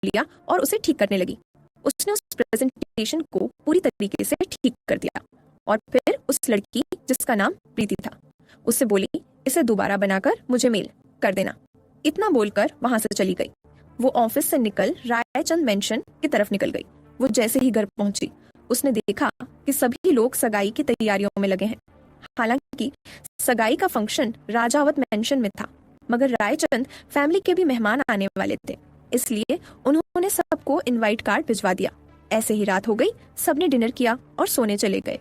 लिया और उसे ठीक करने लगी। उसने उस प्रेजेंटेशन को पूरी तरीके से ठीक कर दिया और फिर उस लड़की जिसका नाम प्रीति था उससे बोली, इसे दोबारा बनाकर मुझे मेल कर देना। इतना बोलकर वहां से चली गई। वो ऑफिस से निकल रायचंद मेंशन की तरफ निकल गई। वो जैसे ही घर पहुंची उसने देखा कि सभी लोग सगाई की तैयारियों में लगे हैं। हालांकि सगाई का फंक्शन राजावत मेंशन में था, मगर रायचंद फैमिली के भी मेहमान आने वाले थे, इसलिए उन्होंने सबको इनवाइट कार्ड भिजवा दिया। ऐसे ही रात हो गई, सबने डिनर किया और सोने चले गए।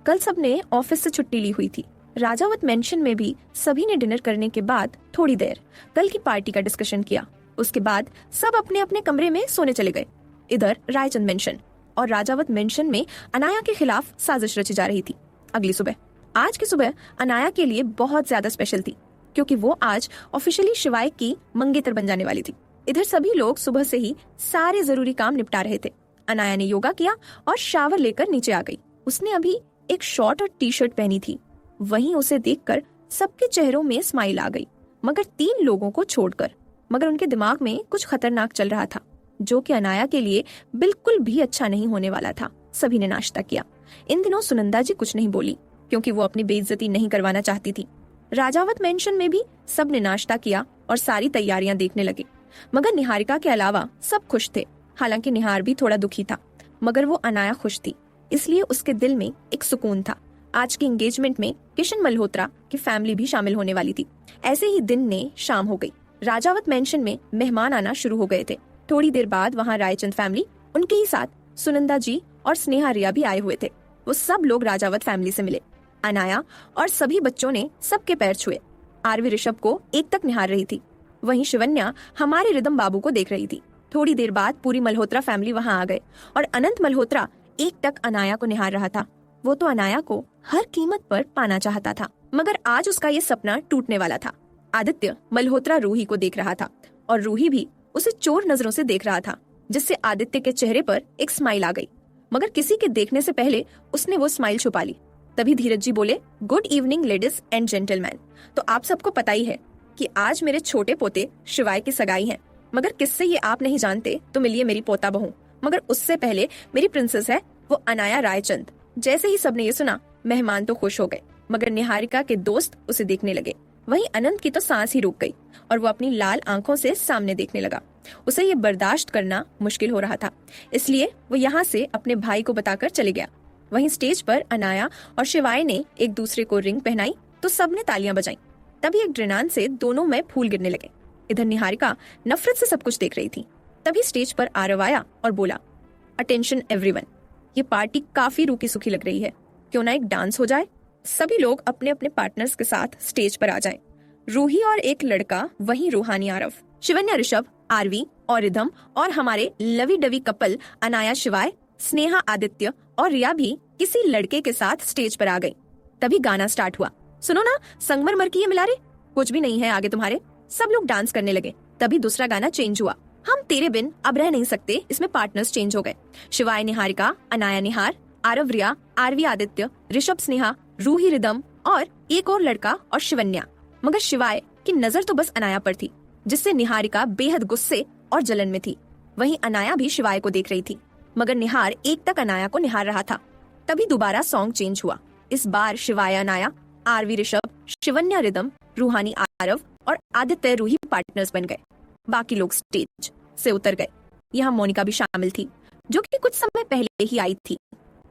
कल सबने ऑफिस से छुट्टी ली हुई थी। राजावत मेंशन में भी सभी ने डिनर करने के बाद थोड़ी देर कल की पार्टी का डिस्कशन किया। उसके बाद सब अपने अपने कमरे में सोने चले गए। इधर रायचंद मेंशन और राजावत मेंशन में अनाया के खिलाफ साजिश रची जा रही थी। अगली सुबह, आज की सुबह अनाया के लिए बहुत ज्यादा स्पेशल थी, क्योंकि वो आज ऑफिशियली शिवाय की मंगेतर बन जाने वाली थी। इधर सभी लोग सुबह से ही सारे जरूरी काम निपटा रहे थे। अनाया ने योगा किया और शावर लेकर नीचे आ गई। उसने अभी एक शॉर्ट और टी शर्ट पहनी थी। वहीं उसे देखकर सबके चेहरों में स्माइल आ गई, मगर 3 लोगों को छोड़कर। मगर उनके दिमाग में कुछ खतरनाक चल रहा था, जो कि अनाया के लिए बिल्कुल भी अच्छा नहीं होने वाला था। सभी ने नाश्ता किया। इन दिनों सुनंदा जी कुछ नहीं बोली, क्योंकि वो अपनी बेइज्जती नहीं करवाना चाहती थी। राजावत मेंशन में भी सब ने नाश्ता किया और सारी तैयारियां देखने लगे, मगर निहारिका के अलावा सब खुश थे। हालांकि निहार भी थोड़ा दुखी था, मगर वो अनाया खुश थी, इसलिए उसके दिल में एक सुकून था। आज की एंगेजमेंट में किशन मल्होत्रा की फैमिली भी शामिल होने वाली थी। ऐसे ही दिन ने शाम हो गई। राजावत मेंशन में मेहमान आना शुरू हो गए थे। थोड़ी देर बाद वहाँ रायचंद फैमिली, उनके ही साथ सुनंदा जी और स्नेहा रिया भी आए हुए थे। वो सब लोग राजावत फैमिली से मिले। अनाया और सभी बच्चों ने सबके पैर छुए। आरवी ऋषभ को एक तक निहार रही थी। वहीं शिवन्या हमारे रिदम बाबू को देख रही थी। थोड़ी देर बाद पूरी मल्होत्रा फैमिली वहां आ गए और अनंत मल्होत्रा एक टक अनाया को निहार रहा था। वो तो अनाया को हर कीमत पर पाना चाहता था, मगर आज उसका ये सपना टूटने वाला था। आदित्य मल्होत्रा रूही को देख रहा था और रूही भी उसे चोर नजरों से देख रहा था, जिससे आदित्य के चेहरे पर एक स्माइल आ गई, मगर किसी के देखने से पहले उसने वो स्माइल छुपा ली। तभी धीरज जी बोले, good evening ladies and gentleman. तो आप सबको पता ही है कि आज मेरे छोटे पोते शिवाय की सगाई है, मगर किससे ये आप नहीं जानते तो मिलिए मेरी पोता बहू। मगर उससे पहले मेरी प्रिंसेस है, वो अनाया रायचंद। जैसे ही सबने ये सुना, मेहमान तो खुश हो गए, मगर निहारिका के दोस्त उसे देखने लगे। वहीं अनंत की तो सांस ही रुक गई और वो अपनी लाल आंखों से सामने देखने लगा। उसे ये बर्दाश्त करना मुश्किल हो रहा था, इसलिए वो यहाँ से अपने भाई को बताकर चले गया। वहीं स्टेज पर अनाया और शिवाय ने एक दूसरे को रिंग पहनाई तो सबने तालियां बजाई। तभी एक ड्रेनान से दोनों में फूल गिरने लगे। इधर निहारिका नफरत से सब कुछ देख रही थी। तभी स्टेज पर आरव आया और बोला, अटेंशन एवरीवन, ये पार्टी काफी रूखी सूखी लग रही है, क्यों ना एक डांस हो जाए। सभी लोग अपने अपने पार्टनर्स के साथ स्टेज पर आ जाएं। रूही और एक लड़का, वहीं रूहानी आरव, शिवन्या ऋषभ, आरवी और रिधम और हमारे लवी डवी कपल अनाया शिवाय, स्नेहा आदित्य और रिया भी किसी लड़के के साथ स्टेज पर आ गई। तभी गाना स्टार्ट हुआ। सुनो ना, संगमरमर की ये मिलारे, कुछ भी नहीं है आगे तुम्हारे। सब लोग डांस करने लगे। तभी दूसरा गाना चेंज हुआ। हम तेरे बिन अब रह नहीं सकते, इसमें पार्टनर्स चेंज हो गए। शिवाय निहारिका, अनाया निहार, आरव रिया, आरवी आदित्य, ऋषभ स्नेहा, रूही रिदम और एक और लड़का और शिवन्या। मगर शिवाय की नजर तो बस अनाया पर थी, जिससे निहारिका बेहद गुस्से और जलन में थी। वहीं अनाया भी शिवाय को देख रही थी, मगर निहार एक तक अनाया को निहार रहा था। तभी दोबारा सॉन्ग चेंज हुआ। इस बार शिवाय अनाया, आरवी ऋषभ, शिवन्या रिदम, रूहानी आरव और आदित्य रूही पार्टनर्स बन गए। बाकी लोग स्टेज से उतर गए। यहाँ मोनिका भी शामिल थी, जो कि कुछ समय पहले ही आई थी।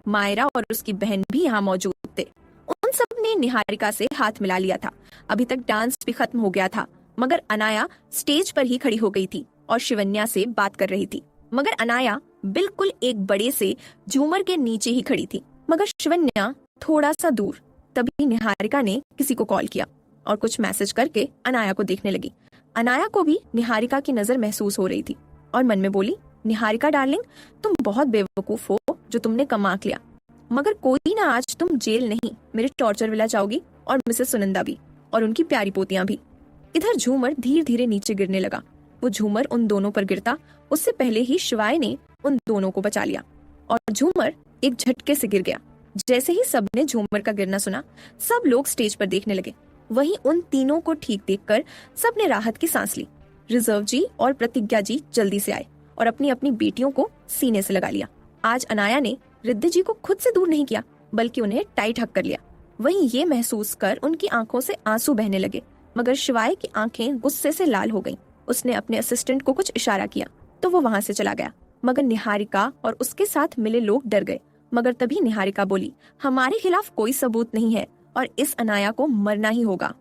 मायरा और उसकी बहन भी यहाँ मौजूद थे। उन सब ने निहारिका से हाथ मिला लिया था। अभी तक डांस भी खत्म हो गया था, मगर अनाया स्टेज पर ही खड़ी हो गई थी और शिवन्या से बात कर रही थी। मगर अनाया बिल्कुल एक बड़े से झूमर के नीचे ही खड़ी थी, मगर शिवन्या थोड़ा सा दूर। तभी निहारिका ने किसी को कॉल किया और कुछ मैसेज करके अनाया को देखने लगी। अनाया को भी निहारिका की नजर महसूस हो रही थी और मन में बोली, निहारिका डार्लिंग, तुम बहुत बेवकूफ हो जो तुमने कमाक लिया। मगर कोई ना, आज तुम जेल नहीं, मेरे टॉर्चर विला जाओगी, और मिसेस सुनंदा भी और उनकी प्यारी पोतियां भी। इधर झूमर धीरे धीरे नीचे गिरने लगा। वो झूमर उन दोनों पर गिरता उससे पहले ही शिवाय ने उन दोनों को बचा लिया और झूमर एक झटके से गिर गया। जैसे ही सबने झूमर का गिरना सुना, सब लोग स्टेज पर देखने लगे। वहीं उन तीनों को ठीक देखकर सबने राहत की सांस ली। रिजर्व जी और प्रतिज्ञा जी जल्दी से आए और अपनी अपनी बेटियों को सीने से लगा लिया। आज अनाया ने रिद्धि जी को खुद से दूर नहीं किया, बल्कि उन्हें टाइट हक कर लिया। वहीं ये महसूस कर उनकी आंखों से आंसू बहने लगे, मगर शिवाय की आंखें गुस्से से लाल हो गईं। उसने अपने असिस्टेंट को कुछ इशारा किया तो वो वहां से चला गया, मगर निहारिका और उसके साथ मिले लोग डर गए। मगर तभी निहारिका बोली, हमारे खिलाफ कोई सबूत नहीं है और इस अनाया को मरना ही होगा।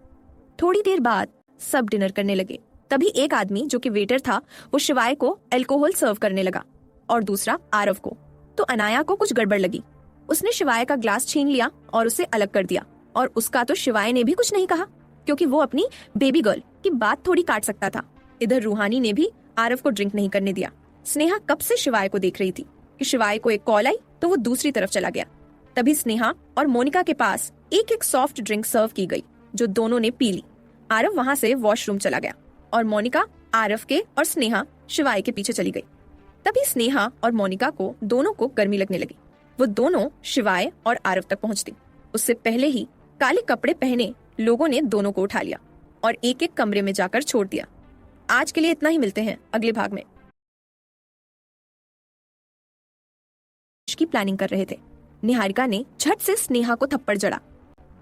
थोड़ी देर बाद सब डिनर करने लगे। तभी एक आदमी जो कि वेटर था, वो शिवाय को अल्कोहल सर्व करने लगा और दूसरा आरव को। तो अनाया को कुछ गड़बड़ लगी। उसने शिवाय का ग्लास छीन लिया और उसे अलग कर दिया। और उसका तो शिवाय ने भी कुछ नहीं कहा, क्योंकि वो अपनी बेबी गर्ल की बात थोड़ी काट सकता था। इधर रूहानी ने भी आरव को ड्रिंक नहीं करने दिया। स्नेहा कब से शिवाय को देख रही थी कि शिवाय को एक कॉल आई तो वो दूसरी तरफ चला गया। तभी स्नेहा और मोनिका के पास एक एक सॉफ्ट ड्रिंक सर्व की गई, जो दोनों ने पी ली। आरव वहां से वॉशरूम चला गया और मोनिका आरव के और स्नेहा शिवाय के पीछे चली गई। तभी स्नेहा और मोनिका को दोनों को गर्मी लगने लगी। वो दोनों शिवाय और आरव तक पहुंचती। उससे पहले ही काले कपड़े पहने लोगों ने दोनों को उठा लिया और एक एक कमरे में जाकर छोड़ दिया। आज के लिए इतना ही, मिलते हैं अगले भाग में। की प्लानिंग कर रहे थे। निहारिका ने झट से स्नेहा को थप्पड़ जड़ा।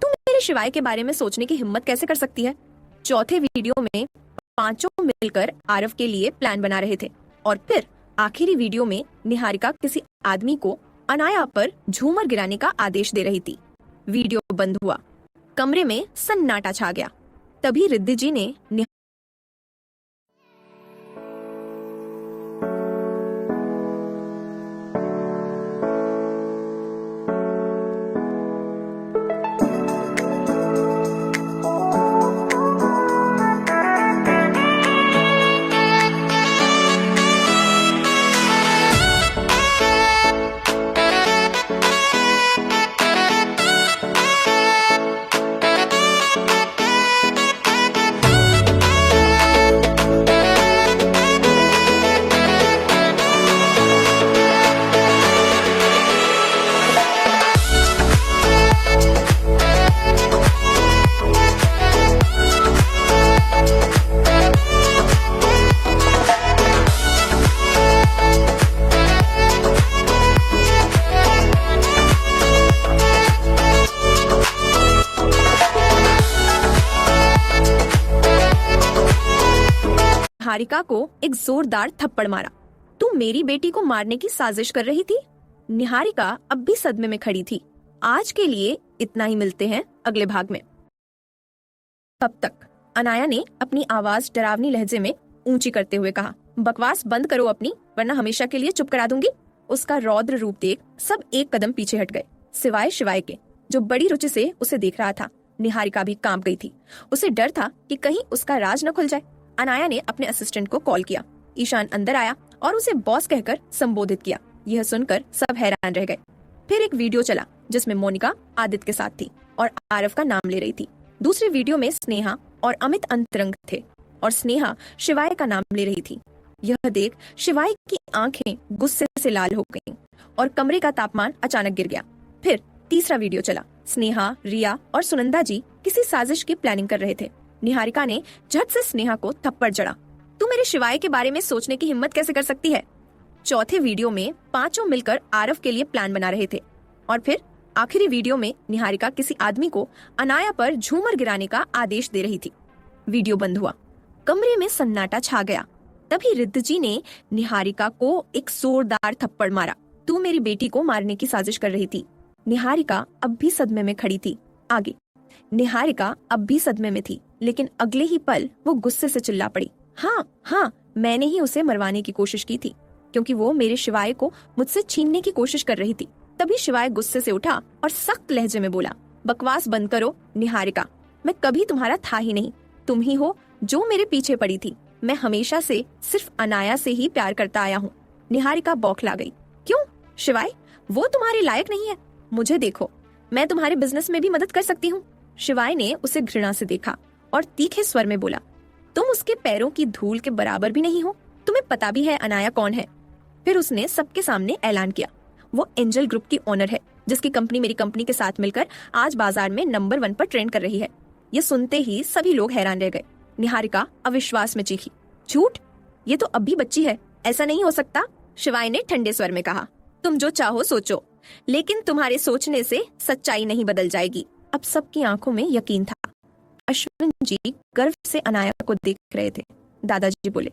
तुम मेरे शिवाय के बारे में सोचने की हिम्मत कैसे कर सकती है? चौथे वीडियो में पांचों मिलकर आरव के लिए प्लान बना रहे थे और फिर आखिरी वीडियो में निहारिका किसी आदमी को अनाया पर झूमर गिराने का आदेश दे रही थी। वीडियो बंद हुआ। कमरे में सन्नाटा छा गया। तभी रिद्धि जी ने निहारिका को एक जोरदार थप्पड़ मारा। तू मेरी बेटी को मारने की साजिश कर रही थी? निहारिका अब भी सदमे में खड़ी थी। आज के लिए इतना ही, मिलते हैं अगले भाग में। तब तक अनाया ने अपनी आवाज डरावनी लहजे में ऊंची करते हुए कहा, बकवास बंद करो अपनी, वरना हमेशा के लिए चुप करा दूंगी। उसका रौद्र रूप देख सब एक कदम पीछे हट गए, सिवाय शिवाय के, जो बड़ी रुचि से उसे देख रहा था। निहारिका भी कांप गई थी। उसे डर था कि कहीं उसका राज न खुल जाए। अनाया ने अपने असिस्टेंट को कॉल किया। ईशान अंदर आया और उसे बॉस कहकर संबोधित किया। यह सुनकर सब हैरान रह गए। फिर एक वीडियो चला जिसमें मोनिका आदित्य के साथ थी और आरव का नाम ले रही थी। दूसरे वीडियो में स्नेहा और अमित अंतरंग थे और स्नेहा शिवाय का नाम ले रही थी। यह देख शिवाय की आंखें गुस्से से लाल हो गईं और कमरे का तापमान अचानक गिर गया। फिर तीसरा वीडियो चला। स्नेहा, रिया और सुनंदा जी किसी साजिश की प्लानिंग कर रहे थे। निहारिका ने झट से स्नेहा को थप्पड़ जड़ा। तू मेरे शिवाय के बारे में सोचने की हिम्मत कैसे कर सकती है? चौथे वीडियो में पांचों मिलकर आरव के लिए प्लान बना रहे थे और फिर आखिरी वीडियो में निहारिका किसी आदमी को अनाया पर झूमर गिराने का आदेश दे रही थी। वीडियो बंद हुआ। कमरे में सन्नाटा छा गया। तभी रिद्धि जी ने निहारिका को एक जोरदार थप्पड़ मारा। तू मेरी बेटी को मारने की साजिश कर रही थी। निहारिका अब भी सदमे में खड़ी थी। आगे निहारिका अब भी सदमे में थी, लेकिन अगले ही पल वो गुस्से से चिल्ला पड़ी, हाँ, मैंने ही उसे मरवाने की कोशिश की थी, क्योंकि वो मेरे शिवाय को मुझसे छीनने की कोशिश कर रही थी। तभी शिवाय गुस्से से उठा और सख्त लहजे में बोला, बकवास बंद करो निहारिका, मैं कभी तुम्हारा था ही नहीं। तुम ही हो जो मेरे पीछे पड़ी थी। मैं हमेशा से सिर्फ अनाया से ही प्यार करता आया हूँ। निहारिका बौखला गई। क्यों शिवाय, वो तुम्हारे लायक नहीं है? मुझे देखो, मैं तुम्हारे बिजनेस में भी मदद कर सकती हूँ। शिवाय ने उसे घृणा से देखा और तीखे स्वर में बोला, तुम उसके पैरों की धूल के बराबर भी नहीं हो। तुम्हें पता भी है अनाया कौन है? फिर उसने सबके सामने ऐलान किया, वो एंजल ग्रुप की ओनर है, जिसकी कंपनी मेरी कंपनी के साथ मिलकर आज बाजार में नंबर 1 पर ट्रेंड कर रही है। ये सुनते ही सभी लोग हैरान रह गए। निहारिका अविश्वास में चीखी, झूठ, ये तो अब भी बच्ची है। ऐसा नहीं हो सकता, शिवाय ने ठंडे स्वर में कहा। तुम जो चाहो सोचो, लेकिन तुम्हारे सोचने से सच्चाई नहीं बदल जाएगी। अब सबकी आंखों में यकीन था। अश्विन जी गर्व से अनाया को देख रहे थे। दादाजी बोले,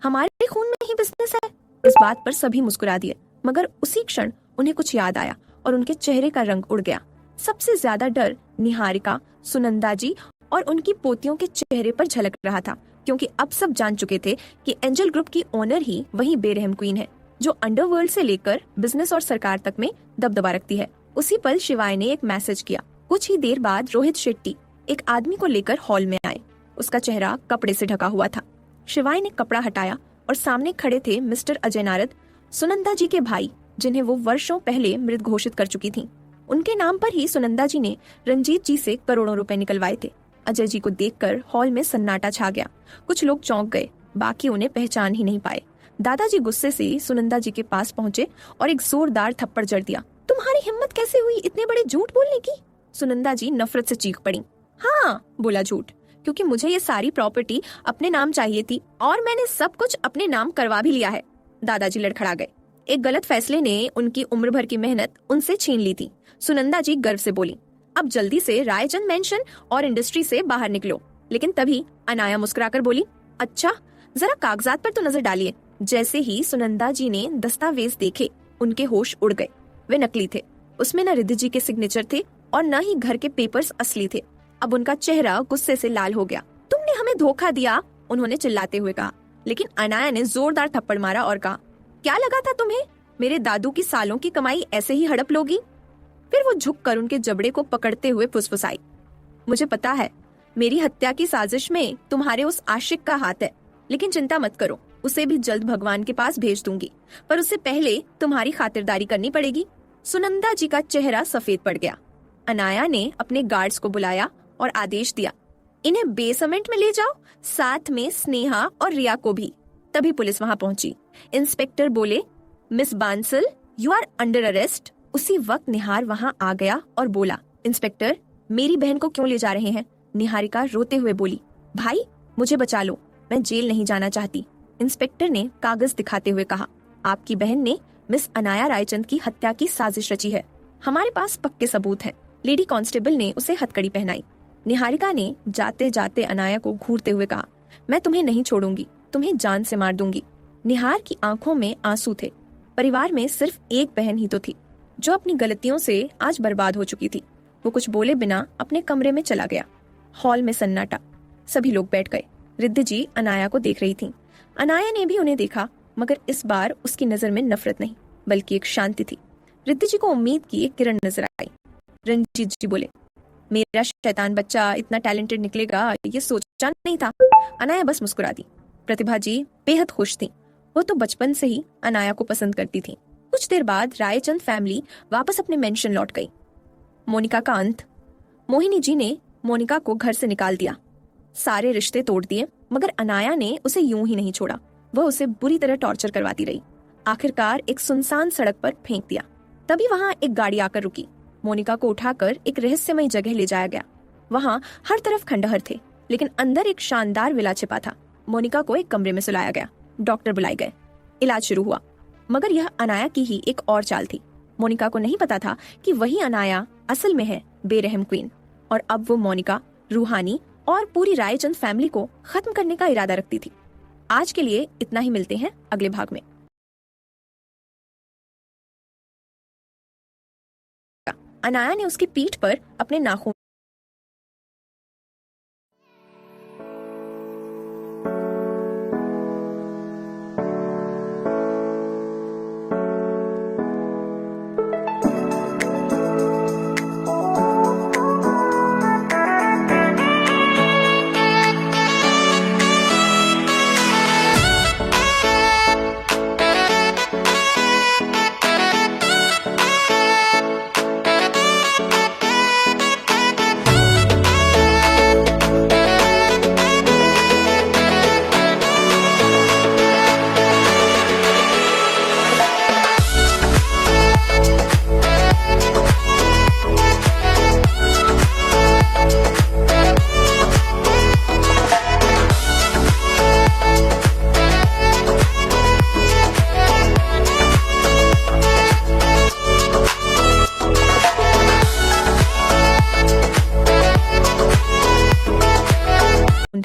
हमारे खून में ही बिजनेस है। इस बात पर सभी मुस्कुरा दिए, मगर उसी क्षण उन्हें कुछ याद आया और उनके चेहरे का रंग उड़ गया। सबसे ज्यादा डर निहारिका, सुनंदा जी और उनकी पोतियों के चेहरे पर झलक रहा था, क्योंकि अब सब जान चुके थे कि एंजल ग्रुप की ओनर ही वही बेरहम क्वीन है, जो अंडरवर्ल्ड से लेकर बिजनेस और सरकार तक में दबदबा रखती है। उसी पल शिवाय ने एक मैसेज किया। कुछ ही देर बाद रोहित शेट्टी एक आदमी को लेकर हॉल में आए। उसका चेहरा कपड़े से ढका हुआ था। शिवाय ने कपड़ा हटाया और सामने खड़े थे मिस्टर अजय नारद, सुनंदा जी के भाई, जिन्हें वो वर्षों पहले मृत घोषित कर चुकी थीं। उनके नाम पर ही सुनंदा जी ने रंजीत जी से करोड़ों रुपए निकलवाए थे। अजय जी को देखकर हॉल में सन्नाटा छा गया। कुछ लोग चौंक गए, बाकी उन्हें पहचान ही नहीं पाए। दादाजी गुस्से से सुनंदा जी के पास पहुंचे और एक जोरदार थप्पड़ जड़ दिया। तुम्हारी हिम्मत कैसे हुई इतने बड़े झूठ बोलने की? सुनंदा जी नफरत से चीख पड़ी। हाँ, बोला झूठ, क्योंकि मुझे ये सारी प्रॉपर्टी अपने नाम चाहिए थी और मैंने सब कुछ अपने नाम करवा भी लिया है। दादाजी लड़खड़ा गए। एक गलत फैसले ने उनकी उम्र भर की मेहनत उनसे छीन ली थी। सुनंदा जी गर्व से बोली, अब जल्दी से रायचंद मेंशन और इंडस्ट्री से बाहर निकलो। लेकिन तभी अनाया मुस्कुराकर बोली, अच्छा, जरा कागजात पर तो नजर डालिए। जैसे ही सुनंदा जी ने दस्तावेज देखे, उनके होश उड़ गए। वे नकली थे। उसमें न रिद्धि जी के सिग्नेचर थे और न ही घर के पेपर्स असली थे। अब उनका चेहरा गुस्से से लाल हो गया। तुमने हमें धोखा दिया, उन्होंने चिल्लाते हुए कहा। लेकिन अनाया ने जोरदार थप्पड़ मारा और कहा, क्या लगा था तुम्हें मेरे दादू की सालों की कमाई ऐसे ही हड़प लोगी? फिर वो झुककर उनके जबड़े को पकड़ते हुए फुसफुसाई, मुझे पता है मेरी हत्या की साजिश में तुम्हारे उस आशिक का हाथ है, लेकिन चिंता मत करो, उसे भी जल्द भगवान के पास भेज दूंगी, पर उससे पहले तुम्हारी खातिरदारी करनी पड़ेगी। सुनंदा जी का चेहरा सफेद पड़ गया। अनाया ने अपने गार्ड्स को बुलाया और आदेश दिया, इन्हें बेसमेंट में ले जाओ, साथ में स्नेहा और रिया को भी। तभी पुलिस वहां पहुंची। इंस्पेक्टर बोले, miss Bansal, you are under arrest. उसी वक्त निहार वहां आ गया और बोला, इंस्पेक्टर, मेरी बहन को क्यों ले जा रहे हैं? निहारिका रोते हुए बोली, भाई मुझे बचा लो, मैं जेल नहीं जाना चाहती। इंस्पेक्टर ने कागज दिखाते हुए कहा, आपकी बहन ने मिस अनाया रायचंद की हत्या की साजिश रची है। हमारे पास पक्के सबूत हैं। लेडी कांस्टेबल ने उसे हथकड़ी पहनाई। निहारिका ने जाते जाते अनाया को घूरते हुए कहा, मैं तुम्हें नहीं छोड़ूंगी, तुम्हें जान से मार दूंगी। निहार की आंखों में आंसू थे। परिवार में सिर्फ एक बहन ही तो थी, जो अपनी गलतियों से आज बर्बाद हो चुकी थी। वो कुछ बोले बिना अपने कमरे में चला गया। हॉल में सन्नाटा। सभी लोग बैठ गए। रिद्धि जी अनाया को देख रही थी। अनाया ने भी उन्हें देखा, मगर इस बार उसकी नजर में नफरत नहीं, बल्कि एक शांति थी। रिद्धि जी को उम्मीद की एक किरण नजर आई। रंजीत जी बोले, मेरा शैतान बच्चा इतना टैलेंटेड निकलेगा, ये सोचा नहीं था। अनाया बस मुस्कुरा दी। प्रतिभा जी बेहद खुश थी। वो तो बचपन से ही अनाया को पसंद करती थी। कुछ देर बाद रायचंद फैमिली वापस अपने मेंशन लौट गई। मोनिका का अंत। मोहिनी जी ने मोनिका को घर से निकाल दिया, सारे रिश्ते तोड़ दिए, मगर अनाया ने उसे यूं ही नहीं छोड़ा। वह उसे बुरी तरह टॉर्चर करवाती रही। आखिरकार एक सुनसान सड़क पर फेंक दिया। तभी वहां एक गाड़ी आकर रुकी। मोनिका को उठाकर एक रहस्यमय जगह ले जाया गया। वहां हर तरफ खंडहर थे, लेकिन अंदर एक शानदार विला छिपा था। मोनिका को एक कमरे में सुलाया गया। डॉक्टर बुलाए गए। इलाज शुरू हुआ, मगर यह अनाया की ही एक और चाल थी। मोनिका को नहीं पता था कि वही अनाया असल में है बेरहम क्वीन, और अब वो मोनिका, रूहानी और पूरी रायचंद फैमिली को खत्म करने का इरादा रखती थी। आज के लिए इतना ही। मिलते हैं अगले भाग में। अनाया ने उसकी पीठ पर अपने नाखून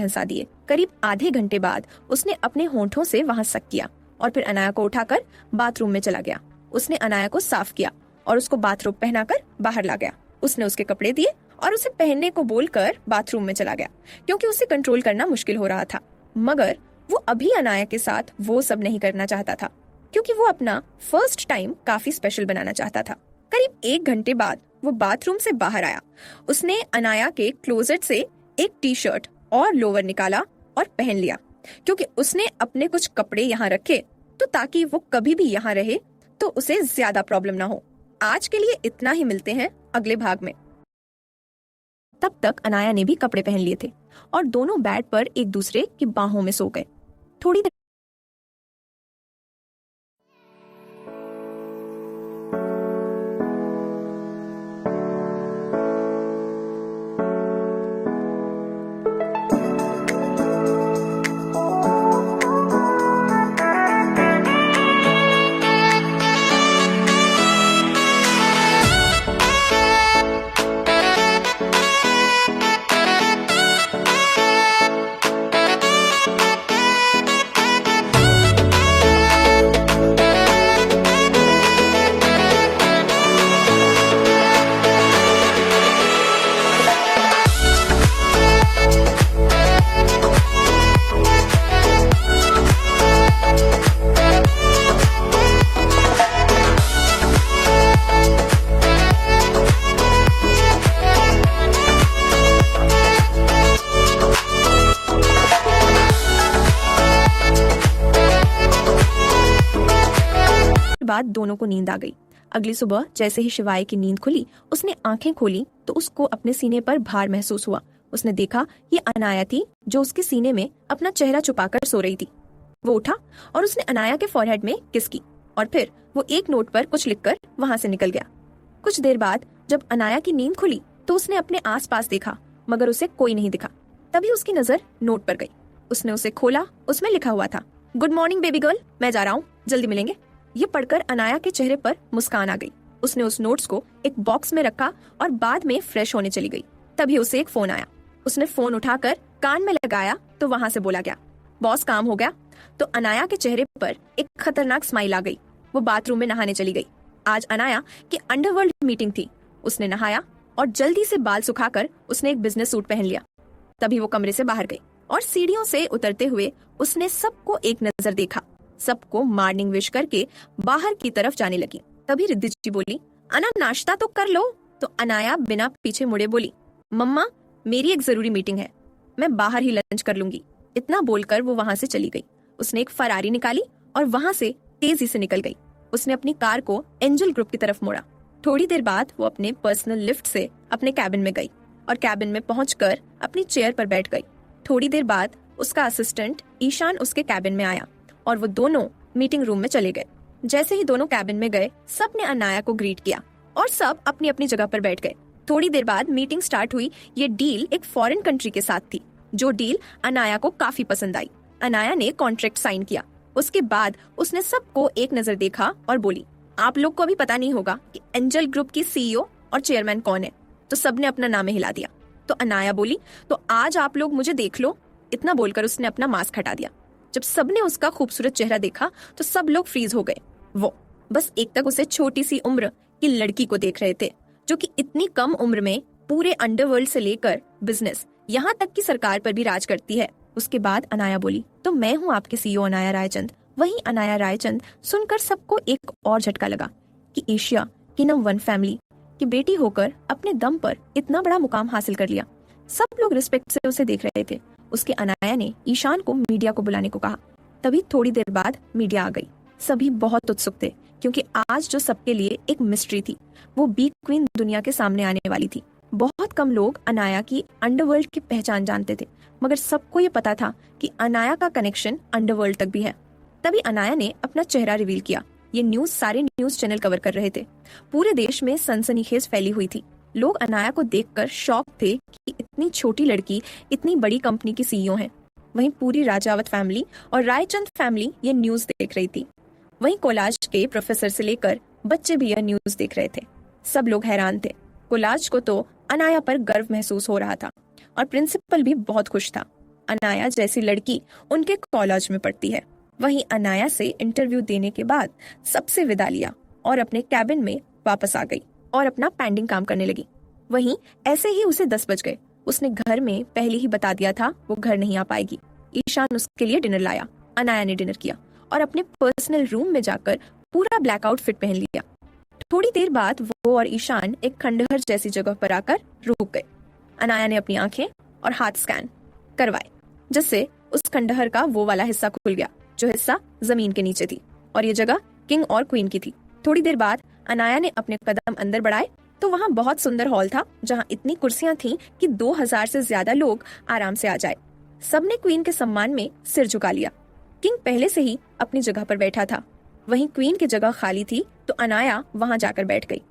हंसा दिए। करीब आधे घंटे बाद उसने अपने होंठों से वहां सक किया और फिर अनाया को उठाकर बाथरूम में चला गया। उसने अनाया को साफ किया और उसको बाथरूम पहनाकर बाहर ला गया। उसने उसके कपड़े दिए और उसे पहनने को बोलकर बाथरूम में चला गया, क्योंकि उसे कंट्रोल करना मुश्किल हो रहा था। मगर वो अभी अनाया के साथ वो सब नहीं करना चाहता था, क्योंकि वो अपना फर्स्ट टाइम काफी स्पेशल बनाना चाहता था। करीब 1 घंटे बाद वो बाथरूम से बाहर आया। उसने अनाया के क्लोजेट से एक टी शर्ट और लोअर निकाला और पहन लिया, क्योंकि उसने अपने कुछ कपड़े यहाँ रखे तो ताकि वो कभी भी यहाँ रहे तो उसे ज्यादा प्रॉब्लम ना हो। आज के लिए इतना ही, मिलते हैं अगले भाग में। तब तक अनाया ने भी कपड़े पहन लिए थे और दोनों बेड पर एक दूसरे की बाहों में सो गए। थोड़ी देर बाद दोनों को नींद आ गई। अगली सुबह जैसे ही शिवाय की नींद खुली, उसने आंखें खोली तो उसको अपने सीने पर भार महसूस हुआ। उसने देखा ये अनाया थी, जो उसके सीने में अपना चेहरा छुपाकर सो रही थी। वो उठा और उसने अनाया के फॉरहेड में किस की और फिर वो एक नोट पर कुछ लिखकर वहां से निकल गया। कुछ देर बाद जब अनाया की नींद खुली तो उसने अपने आसपास देखा, मगर उसे कोई नहीं दिखा। तभी उसकी नजर नोट पर गई। उसने उसे खोला। उसमें लिखा हुआ था, गुड मॉर्निंग बेबी गर्ल, मैं जा रहा हूँ, जल्दी मिलेंगे। ये पढ़कर अनाया के चेहरे पर मुस्कान आ गई। उसने उस नोट्स को एक बॉक्स में रखा और बाद में फ्रेश होने चली गई। तभी उसे एक फोन आया। उसने फोन उठाकर कान में लगाया तो वहां से बोला गया, बॉस काम हो गया। तो अनाया के चेहरे पर एक खतरनाक स्माइल आ गई। वो बाथरूम में नहाने चली गई। आज अनाया की अंडरवर्ल्ड मीटिंग थी। उसने नहाया और जल्दी से बाल सुखाकर उसने एक बिजनेस सूट पहन लिया। तभी वो कमरे से बाहर गई और सीढ़ियों से उतरते हुए उसने सबको एक नजर देखा। सबको मॉर्निंग विश करके बाहर की तरफ जाने लगी। तभी रिद्धि जी बोली, अना नाश्ता तो कर लो। तो अनाया बिना पीछे मुड़े बोली, मम्मा मेरी एक जरूरी मीटिंग है, मैं बाहर ही लंच कर लूंगी। इतना बोलकर वो वहां से चली गई। उसने एक फरारी निकाली और वहां से तेजी से निकल गई। उसने अपनी कार को एंजल ग्रुप की तरफ मोड़ा। थोड़ी देर बाद वो अपने पर्सनल लिफ्ट से अपने कैबिन में गई और कैबिन में पहुंचकर अपनी चेयर पर बैठ गई। थोड़ी देर बाद उसका असिस्टेंट ईशान उसके कैबिन में आया और वो दोनों मीटिंग रूम में चले गए। जैसे ही दोनों कैबिन में गए, सबने अनाया को ग्रीट किया और सब अपनी अपनी जगह पर बैठ गए। थोड़ी देर बाद मीटिंग स्टार्ट हुई। ये डील एक फॉरेन कंट्री के साथ थी, जो डील अनाया को काफी पसंद आई। अनाया ने कॉन्ट्रैक्ट साइन किया। उसके बाद उसने सबको एक नजर देखा और बोली, आप लोग को अभी पता नहीं होगा कि एंजल ग्रुप की सीईओ और चेयरमैन कौन है। तो सबने अपना नाम हिला दिया। तो अनाया बोली, तो आज आप लोग मुझे देख लो। इतना बोलकर उसने अपना मास्क हटा दिया। जब सबने उसका खूबसूरत चेहरा देखा तो सब लोग फ्रीज हो गए। वो बस एक तक उसे छोटी सी उम्र की लड़की को देख रहे थे, जो कि इतनी कम उम्र में पूरे अंडरवर्ल्ड से लेकर बिजनेस, यहाँ तक कि सरकार पर भी राज करती है। उसके बाद अनाया बोली, तो मैं हूँ आपके सीईओ अनाया रायचंद। वहीं अनाया रायचंद सुनकर सबको एक और झटका लगा कि एशिया की नंबर 1 फैमिली की बेटी होकर अपने दम पर इतना बड़ा मुकाम हासिल कर लिया। सब लोग रिस्पेक्ट से उसे देख रहे थे। उसके अनाया ने ईशान को मीडिया को बुलाने को कहा। तभी थोड़ी देर बाद मीडिया आ गई। सभी बहुत उत्सुक थे, क्योंकि आज जो सबके लिए एक मिस्ट्री थी, वो बी क्वीन दुनिया के सामने आने वाली थी। बहुत कम लोग अनाया की अंडरवर्ल्ड की पहचान जानते थे, मगर सबको ये पता था कि अनाया का कनेक्शन अंडरवर्ल्ड तक भी है। तभी अनाया ने अपना चेहरा रिवील किया। ये न्यूज सारे न्यूज चैनल कवर कर रहे थे। पूरे देश में सनसनीखेज फैली हुई थी। लोग अनाया को देखकर शॉक थे कि इतनी छोटी लड़की इतनी बड़ी कंपनी की सीईओ है। वहीं पूरी राजावत फैमिली और रायचंद फैमिली ये न्यूज देख रही थी। वहीं कोलाज के प्रोफेसर से लेकर बच्चे भी यह न्यूज देख रहे थे। सब लोग हैरान थे। कोलाज को तो अनाया पर गर्व महसूस हो रहा था और प्रिंसिपल भी बहुत खुश था। अनाया जैसी लड़की उनके कॉलेज में पढ़ती है। वहीं अनाया से इंटरव्यू देने के बाद सबसे विदा लिया और अपने कैबिन में वापस आ गई और अपना पेंडिंग काम करने लगी। वहीं ऐसे ही उसे 10 बज गए। उसने घर में पहले ही बता दिया था वो घर नहीं आ पाएगी। ईशान उसके लिए डिनर लाया। अनाया ने डिनर किया और अपने पर्सनल रूम में जाकर पूरा ब्लैक आउटफिट पहन लिया। थोड़ी देर बाद वो और ईशान एक खंडहर जैसी जगह पर आकर रुक गए। अनाया ने अपनी आंखें और हाथ स्कैन करवाए, जिससे उस खंडहर का वो वाला हिस्सा खुल गया जो हिस्सा जमीन के नीचे थी, और ये जगह किंग और क्वीन की थी। थोड़ी देर बाद अनाया ने अपने कदम अंदर बढ़ाए तो वहाँ बहुत सुंदर हॉल था जहाँ इतनी कुर्सियां थीं कि 2000 से ज्यादा लोग आराम से आ जाए। सबने क्वीन के सम्मान में सिर झुका लिया। किंग पहले से ही अपनी जगह पर बैठा था। वहीं क्वीन की जगह खाली थी तो अनाया वहां जाकर बैठ गई।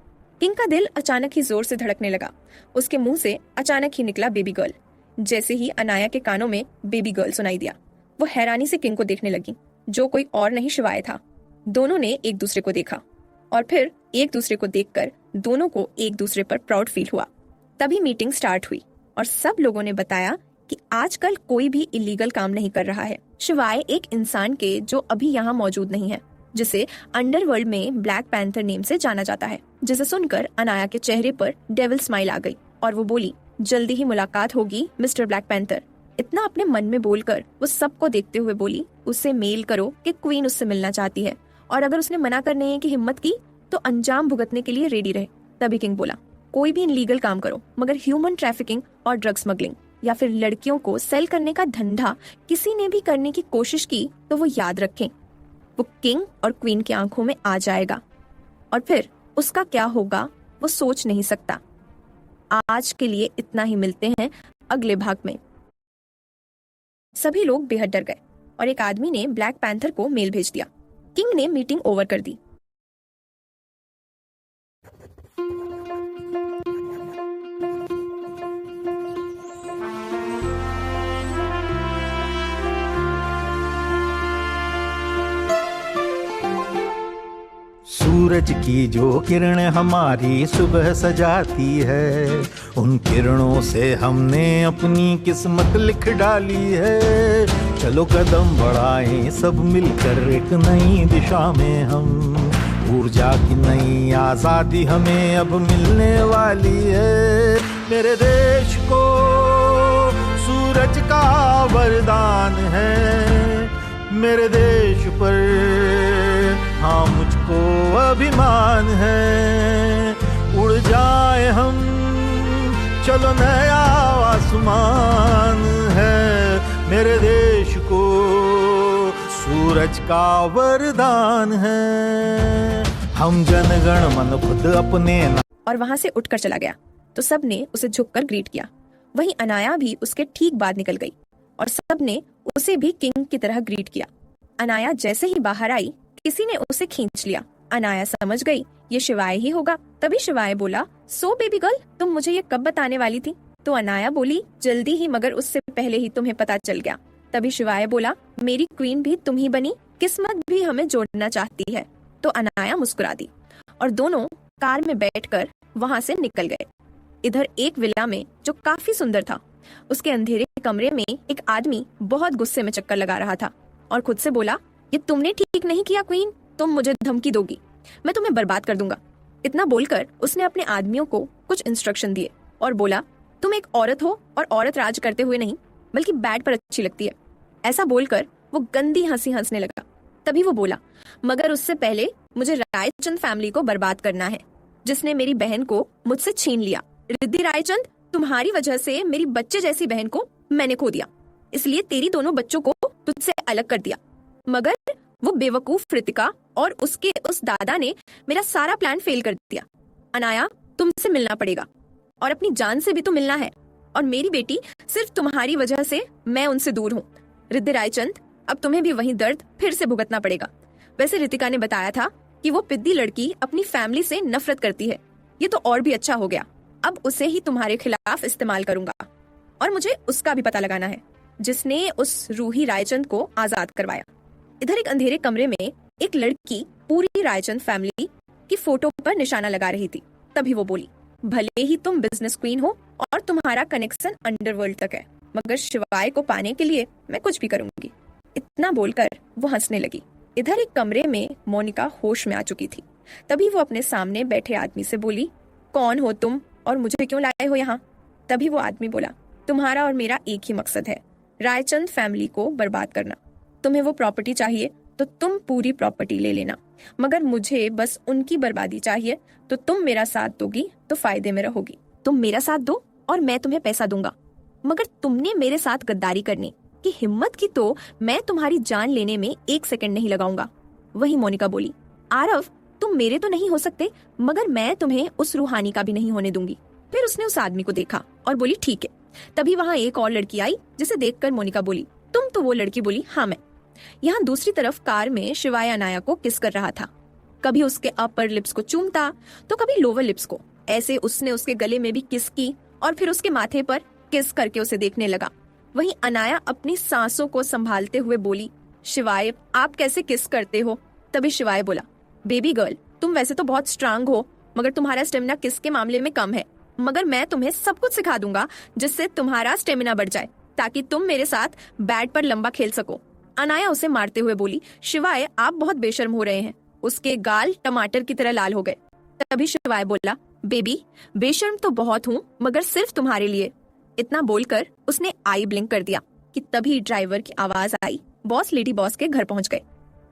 किंग का दिल अचानक ही जोर से धड़कने लगा। उसके मुंह से अचानक ही निकला बेबी गर्ल। जैसे ही अनाया के कानों में बेबी गर्ल सुनाई दिया, वो हैरानी से किंग को देखने लगी, जो कोई और नहीं शिवाय था। दोनों ने एक दूसरे को देखा और फिर एक दूसरे को देखकर दोनों को एक दूसरे पर प्राउड फील हुआ। तभी मीटिंग स्टार्ट हुई और सब लोगों ने बताया कि आजकल कोई भी इलीगल काम नहीं कर रहा है, शिवाय एक इंसान के जो अभी यहाँ मौजूद नहीं है, जिसे अंडरवर्ल्ड में ब्लैक पैंथर नेम से जाना जाता है। जिसे सुनकर अनाया के चेहरे पर डेविल स्माइल आ गई और वो बोली, जल्दी ही मुलाकात होगी मिस्टर ब्लैक पैंथर। इतना अपने मन में बोलकर वो सबको देखते हुए बोली, उससे मेल करो कि क्वीन उससे मिलना चाहती है, और अगर उसने मना करने की हिम्मत की तो अंजाम भुगतने के लिए रेडी रहे। तभी किंग बोला, कोई भी इनलीगल काम करो, मगर ह्यूमन ट्रैफिकिंग और ड्रग स्मगलिंग या फिर लड़कियों को सेल करने का धंधा किसी ने भी करने की कोशिश की तो वो याद रखें, वो किंग और क्वीन की आंखों में आ जाएगा और फिर उसका क्या होगा वो सोच नहीं सकता। आज के लिए इतना ही, मिलते हैं अगले भाग में। सभी लोग बेहद डर गए और एक आदमी ने ब्लैक पैंथर को मेल भेज दिया। किंग ने मीटिंग ओवर कर दी। सूरज की जो किरण हमारी सुबह सजाती है, उन किरणों से हमने अपनी किस्मत लिख डाली है। चलो कदम बढ़ाएं सब मिलकर एक नई दिशा में हम, ऊर्जा की नई आजादी हमें अब मिलने वाली है। मेरे देश को सूरज का वरदान है, मेरे देश पर हाँ मुझको अभिमान है। उड़ जाए हम, चलो नया आसमान है, मेरे देश को सूरज का वरदान है। हम जनगण मन खुद अपने और वहां से उठकर चला गया तो सबने उसे झुककर ग्रीट किया। वहीं अनाया भी उसके ठीक बाद निकल गई और सबने उसे भी किंग की तरह ग्रीट किया। अनाया जैसे ही बाहर आई, किसी ने उसे खींच लिया। अनाया समझ गई ये शिवाय ही होगा। तभी शिवाय बोला, सो बेबी गर्ल, तुम मुझे ये कब बताने वाली थी? तो अनाया बोली, जल्दी ही, मगर उससे पहले ही तुम्हें पता चल गया। तभी शिवाय बोला, मेरी क्वीन भी तुम ही बनी, किस्मत भी हमें जोड़ना चाहती है। तो अनाया मुस्कुरा दी और दोनों कार में बैठकर वहां से निकल गए। इधर एक विला में जो काफी सुंदर था, उसके अंधेरे कमरे में एक आदमी बहुत गुस्से में चक्कर लगा रहा था और खुद से बोला, ये तुमने ठीक नहीं किया क्वीन, तुम मुझे धमकी दोगी, मैं तुम्हें बर्बाद कर दूंगा। इतना बोलकर उसने अपने आदमियों को कुछ इंस्ट्रक्शन दिए और बोला, तुम एक औरत हो और औरत राज करते हुए नहीं बल्कि बेड पर अच्छी लगती है। ऐसा बोलकर वो गंदी हंसी हंसने लगा। तभी वो बोला, मगर उससे पहले मुझे रायचंद फैमिली को बर्बाद करना है, जिसने मेरी बहन को मुझसे छीन लिया। रिद्धि रायचंद, तुम्हारी वजह से मेरी बच्चे जैसी बहन को मैंने खो दिया, इसलिए तेरी दोनों बच्चों को तुझसे अलग कर दिया। मगर वो बेवकूफ रितिका और उसके उस दादा ने मेरा सारा प्लान फेल कर दिया। अनाया, तुमसे मिलना पड़ेगा और अपनी जान से भी तो मिलना है, और मेरी बेटी सिर्फ तुम्हारी वजह से मैं उनसे दूर हूँ। रिद्धि रायचंद, अब तुम्हें भी वही दर्द फिर से भुगतना पड़ेगा। वैसे रितिका ने बताया था कि वो पिद्दी लड़की अपनी फैमिली से नफरत करती है, ये तो और भी अच्छा हो गया। अब उसे ही तुम्हारे खिलाफ इस्तेमाल करूंगा और मुझे उसका भी पता लगाना है जिसने उस रूही रायचंद को आजाद करवाया। इधर एक अंधेरे कमरे में एक लड़की पूरी रायचंद फैमिली की फोटो पर निशाना लगा रही थी। तभी वो बोली, भले ही तुम बिजनेस क्वीन हो और तुम्हारा कनेक्शन अंडरवर्ल्ड तक है, मगर शिवाय को पाने के लिए मैं कुछ भी करूंगी। इतना बोलकर वो हंसने लगी। इधर एक कमरे में मोनिका होश में आ चुकी थी। तभी वो अपने सामने बैठे आदमी से बोली, कौन हो तुम और मुझे क्यों लाए हो यहाँ? तभी वो आदमी बोला, तुम्हारा और मेरा एक ही मकसद है, रायचंद फैमिली को बर्बाद करना। तुम्हें वो प्रॉपर्टी चाहिए तो तुम पूरी प्रॉपर्टी ले लेना, मगर मुझे बस उनकी बर्बादी चाहिए, तो तुम मेरा साथ दोगी तो फायदे में रहोगी। तुम मेरा साथ दो और मैं तुम्हें पैसा दूंगा, मगर तुमने मेरे साथ गद्दारी करने की हिम्मत की तो मैं तुम्हारी जान लेने में 1 सेकंड नहीं लगाऊंगा। वही मोनिका बोली, आरव तुम मेरे तो नहीं हो सकते, मगर मैं तुम्हें उस रूहानी का भी नहीं होने दूंगी। फिर उसने उस आदमी को देखा और बोली, ठीक है। तभी वहां एक और लड़की आई, जिसे देखकर मोनिका बोली, तुम? तो वो लड़की बोली, हाँ मैं। यहाँ दूसरी तरफ कार में शिवाय अनाया को किस कर रहा था। कभी उसके अपर लिप्स को चूमता तो कभी लोअर लिप्स को। ऐसे उसने उसके गले में भी किस की और फिर उसके माथे पर किस करके उसे देखने लगा। वहीं अनाया अपनी सांसों को संभालते हुए बोली, शिवाय आप कैसे किस करते हो? तभी शिवाय बोला, बेबी गर्ल तुम वैसे तो बहुत स्ट्रांग हो, मगर तुम्हारा स्टेमिना किस के मामले में कम है। मगर मैं तुम्हें सब कुछ सिखा दूंगा जिससे तुम्हारा स्टेमिना बढ़ जाए, ताकि तुम मेरे साथ बैट पर लंबा खेल सको। अनाया उसे मारते हुए बोली, शिवाय आप बहुत बेशर्म हो रहे हैं। उसके गाल टमाटर की तरह लाल हो गए। तभी शिवाय बोला, बेबी बेशर्म तो बहुत हूँ, मगर सिर्फ तुम्हारे लिए। इतना बोलकर उसने आई ब्लिंक कर दिया कि तभी ड्राइवर की आवाज आई, बॉस लेडी बॉस के घर पहुंच गए।